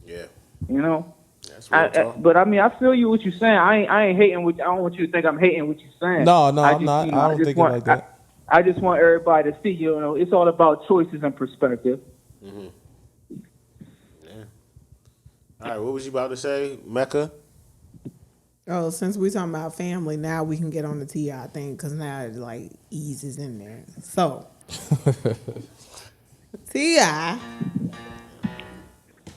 Yeah. you know? That's real talk. But, I mean, I feel you what you're saying. I ain't hating I don't want you to think I'm hating what you're saying. No, I I'm just, not. you know, I don't think it like that. I just want everybody to see, it's all about choices and perspective. All right, what was you about to say, Mecca? Oh, since we talking about family, now we can get on the T.I. thing because now it like eases in there. So T.I.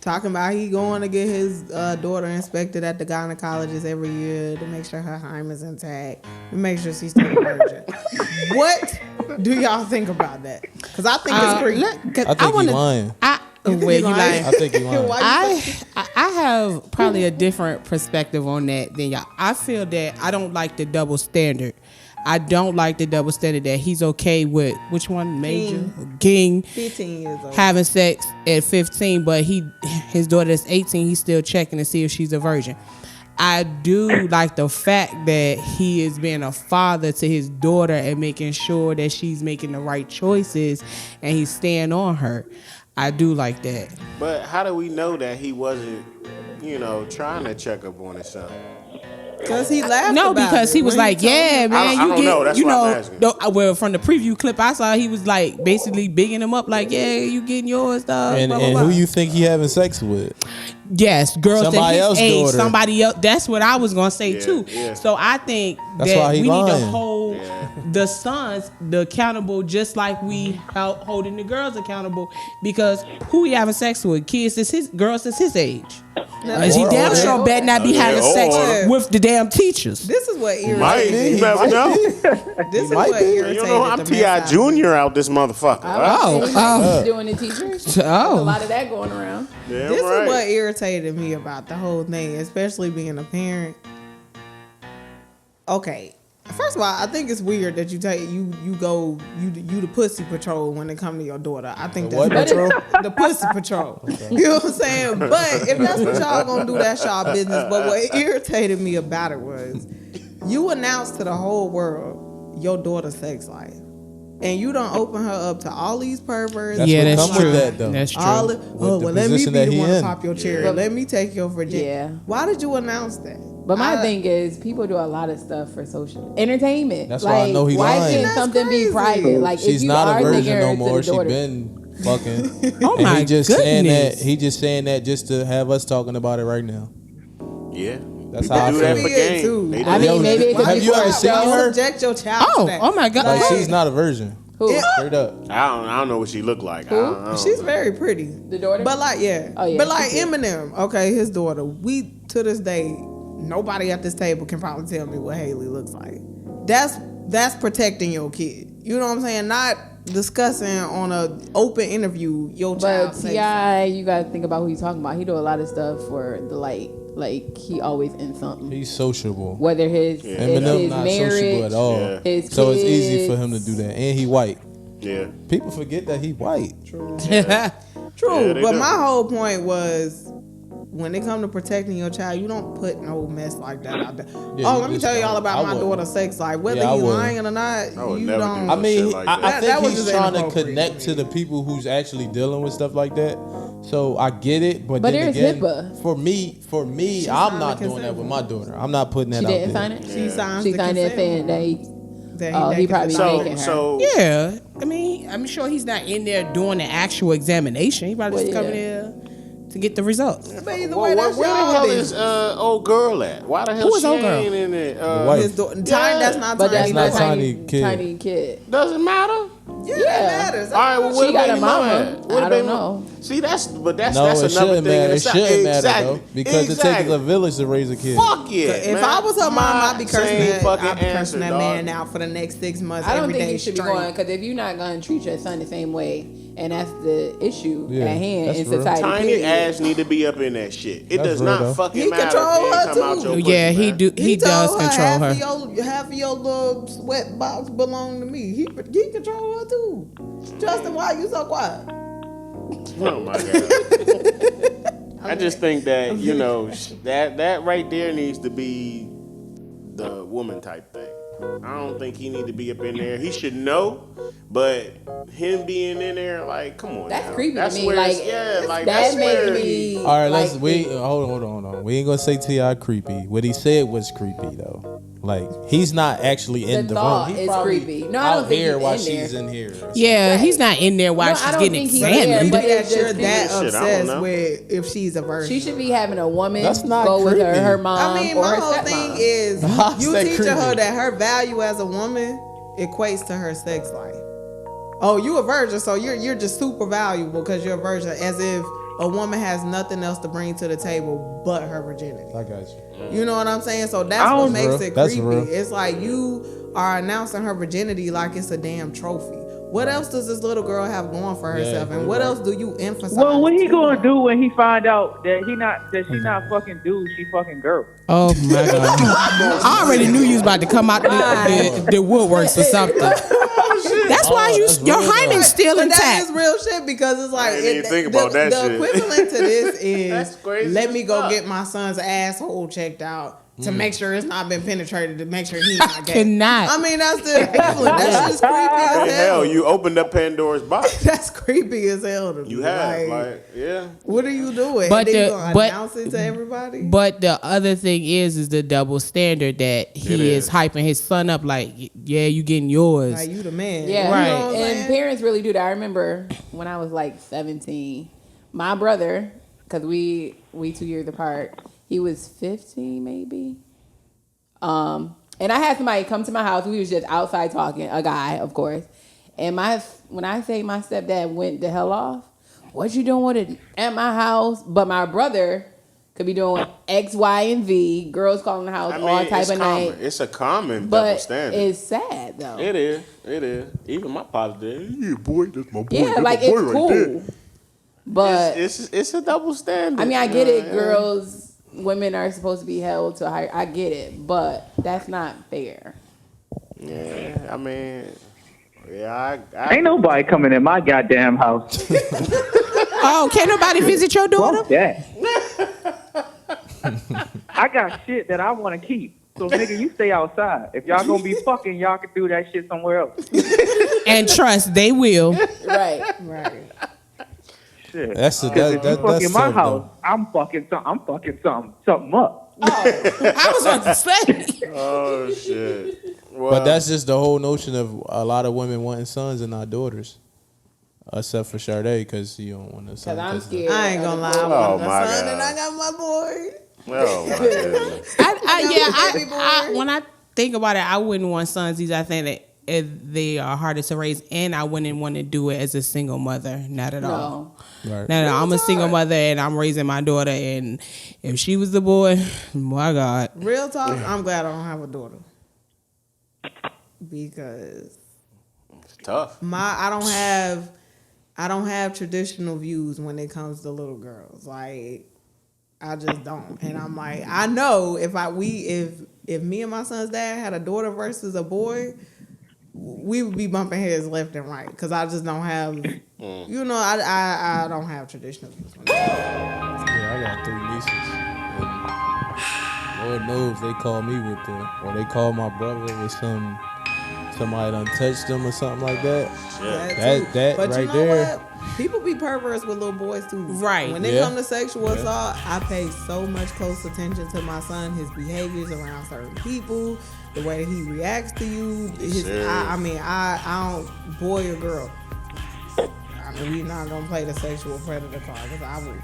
talking about he going to get his daughter inspected at the gynecologist every year to make sure her hymen's intact, to make sure she's still a virgin. What do y'all think about that? Because I think it's pretty. I think he's lying. Where you lying? I think he's lying. I have probably a different perspective on that than y'all. I feel that I don't like the double standard. I don't like the double standard that he's okay with which one, Major King 15 years old. having sex at 15, but his daughter is 18. He's still checking to see if she's a virgin. I do like the fact that he is being a father to his daughter and making sure that she's making the right choices and he's staying on her. I do like that. But how do we know that he wasn't, trying to check up on his son? Because he laughed No, about because it. he was When like, told yeah, him- man, I don't know. That's you why know, I'm asking. well, from the preview clip I saw, he was like basically bigging him up, like, yeah, you getting yours, stuff. And, blah, blah, and blah. who you think he having sex with? Yes, girls Somebody that his else's age, daughter. somebody else. That's what I was gonna say Yeah, too. yeah. So I think That's that why he we need to lying. hold the sons accountable, just like we holding the girls accountable. Because who he having sex with? Kids is his girls is his age. He damn sure better not be Yeah, having or- sex with the damn teachers. This is what Might, irritated you never know. This is might what be. irritated You know, I'm the T.I. mess out of me. Jr. out this motherfucker. He's doing the teachers. There's a lot of that going around. Damn This right. is what irritated me about the whole thing, especially being a parent. Okay, first of all, I think it's weird that you the pussy patrol when it comes to your daughter. I think The what that's patrol? the pussy patrol. You know what I'm saying? But if that's what y'all gonna do, that's y'all business. But what irritated me about it was you announced to the whole world your daughter's sex life. And you don't open her up to all these perverts. That's Yeah, what that's come true. with that, though. That's true. Let me be position the that he one to in. pop your cherry. Let me take your virginity. Yeah. Why did you announce that? But my thing is, people do a lot of stuff for social entertainment. That's why I know he why lying. can't something be private? Like, if She's you not are a virgin taking no her more. to She the daughter, been fucking. Oh And my he just saying that. goodness. He just saying that just to have us talking about it right now. Yeah. That's People how I do that feel. for game. They I do. mean, maybe it could Have be you for ever a seen show. her? Subject your child to that. Oh my God. Like she's not a virgin. Who? Straight up. I don't know what she look like. I don't She's know. very pretty. The daughter? But like, yeah. Oh, yeah, But like she's cute. Eminem, okay, his daughter. We to this day, nobody at this table can probably tell me what Haley looks like. That's protecting your kid. You know what I'm saying? Not discussing on a open interview your child. But T.I., you gotta think about who he's talking about. He do a lot of stuff for the light. Like, he always in something. He's sociable. Whether his Eminem not marriage, sociable at all. Yeah. his So it's easy kids. for him to do that. And he white. Yeah. People forget that he white. True. Yeah, they But do. my whole point was, when it comes to protecting your child, you don't put no mess like that out there. Yeah, oh, you let me just tell y'all don't. about I my wouldn't. daughter's sex life. Whether Yeah, I he wouldn't. lying or not, I would you never do don't. that. I mean, shit like I that. think That was he's just trying to inappropriate connect to to me. the people who's actually dealing with stuff like that. So I get it, but then there's again, HIPAA. for me, She I'm signed not the doing that consent with form. my daughter. I'm not putting that She out didn't there. sign it? She signed She the signed it consent saying form. that he... That Oh, he naked probably as not a making her. So Yeah, I mean, I'm sure he's not in there doing the actual examination. He probably just Well, coming yeah. there to get the results. But either Well, way, where that's the y'all hell business. is old girl at? Why the hell Who is she old girl? ain't in it? wife. His daughter, Yeah. that's not But tiny. that's not not tiny tiny kid. tiny kid. Doesn't matter. Yeah, Yeah. that matters. All right, well, where She the got baby a mama mama. at? Where I the baby don't mama- know. See, that's No, another it thing. shouldn't matter. It shouldn't matter Exactly. though, because it takes a village to raise a kid. Fuck yeah. If man. I was her mom, I'd be cursing Same that. fucking I'd be answer, cursing that dog. man out for the next 6 months. I don't every think day you should straight. be going, because if you're not going to treat your son the same way, and that's the issue Yeah, at hand that's in real. society. Tiny period. ass need to be up in that shit. It That's does real, not though. fucking He matter control if it her, come out too. your Yeah, pussy, he man. do. He does told her control her. half of your little sweat box belong to me. He control her too. Justin, why you so quiet? Oh my god. I just think that, you know, that right there needs to be the woman type thing. I don't think he need to be up in there. He should know, but him being in there, like, come on. That's now. creepy That's to me. where Like, it's- yeah, like that that's makes where me. All right, let's like, hold on. We ain't gonna say T.I. creepy. What he said was creepy though. Like he's not actually in The the thought room. He's is probably creepy. No, I don't out think here he's while in she's there. in here. Yeah, he's not in there while No, I she's don't getting think he's there, examined. but That it's you're just that Shit, I don't obsessed know. with if she's a virgin. She should be having a woman That's not go with creepy. her mom I mean, or my her whole stepmom. thing is How's you that teaching her creepy? that her value as a woman equates to her sex life. Oh, you a virgin, so you're just super valuable because you're a virgin, as if a woman has nothing else to bring to the table but her virginity. I got you. You know what I'm saying? So that's I what don't- makes Real. it That's creepy. real. It's like you are announcing her virginity like it's a damn trophy. What else does this little girl have going for herself? And you're what right. else do you emphasize? Well, what he to gonna her? do when he find out that she not fucking dude, she fucking girl? Oh my god! I already knew you was about to come out the woodworks or something. That's why that's your real, hymen's still But that intact. is real shit because it's like I didn't even think about that the shit. equivalent to this is That's crazy let as me go fuck. get my son's asshole checked out to make sure it's not been penetrated, to make sure he's not gay. Cannot. I mean, that's the equivalent. That shit's creepy as Hey, hell. hell, you opened up Pandora's box. That's creepy as hell to me. You have, like, yeah. what are you doing? But and then the- you gonna but- announce it to everybody? But the other thing is the double standard that he It is is. hyping his son up like, yeah, you getting yours. Like, you the man. Yeah, Right. You know what I'm and saying? parents really do that. I remember when I was like 17, my brother, because we 2 years apart, he was 15 maybe. And I had somebody come to my house. We was just outside talking, a guy, of course. And when I say my stepdad went the hell off, what you doing with it at my house? But my brother could be doing X, Y, and Z. Girls calling the house I mean, all type it's of common. night. It's a common double But standard. it's sad though. It is. Even my pops did. Yeah, boy, that's my boy. Yeah, That's like my boy it's right cool. there. But It's a double standard. I mean, I get it. Yeah. Girls, women are supposed to be held to a higher. I get it, but that's not fair. Yeah, I mean, yeah, I Ain't nobody coming in my goddamn house. Oh, can't nobody visit your daughter? Fuck that. I got shit that I want to keep. So nigga, you stay outside. If y'all gonna be fucking, y'all can do that shit somewhere else. And trust, they will. Right. Right. Shit. That's a, Because if you that's fucking my tough, house, though. I'm fucking something up. I was about to say. Oh shit. Well, But that's just the whole notion of a lot of women wanting sons and not daughters. Except for Sade, because you don't want a son. Cause I'm scared. I ain't gonna lie. I Oh, want a my son God. and I got my boy. oh my goodness. baby boy. When I think about it, I wouldn't want sons either. I think that they are harder to raise, and I wouldn't want to do it as a single mother. Not at all. No. Right. No, I'm a single mother, and I'm raising my daughter. And if she was the boy, my God. Real talk, I'm glad I don't have a daughter. Because It's tough. I don't have traditional views when it comes to little girls. Like, I just don't. And I'm like, I know if me and my son's dad had a daughter versus a boy, we would be bumping heads left and right. Cause I just don't have, I don't have traditional views. Yeah, I got 3 nieces. And Lord knows they call me or they call my brother with somebody done touched them or something like that. That But right you know there. what? People be perverse with little boys too. Right. When they Yeah. come to sexual assault, I pay so much close attention to my son, his behaviors around certain people, the way that he reacts to you. I don't, boy or girl. I mean, we're not gonna play the sexual predator card because I will.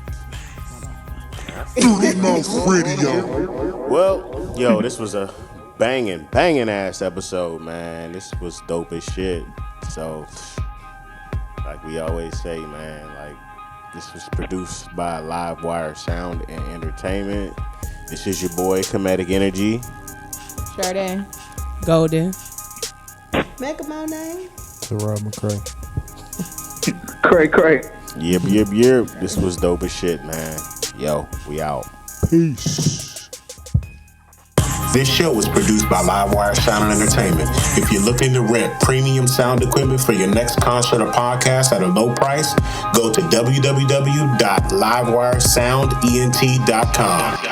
Well, yo, this was a banging ass episode, man. This was dope as shit. So, like we always say, man, like this was produced by Livewire Sound and Entertainment. This is your boy, Kemetic Energy. Sade. Golden. Mecca, my name. Terrell, McCray. Cray. Yep. This was dope as shit, man. Yo, we out. Peace. This show was produced by Livewire Sound and Entertainment. If you're looking to rent premium sound equipment for your next concert or podcast at a low price, go to www.livewiresoundent.com.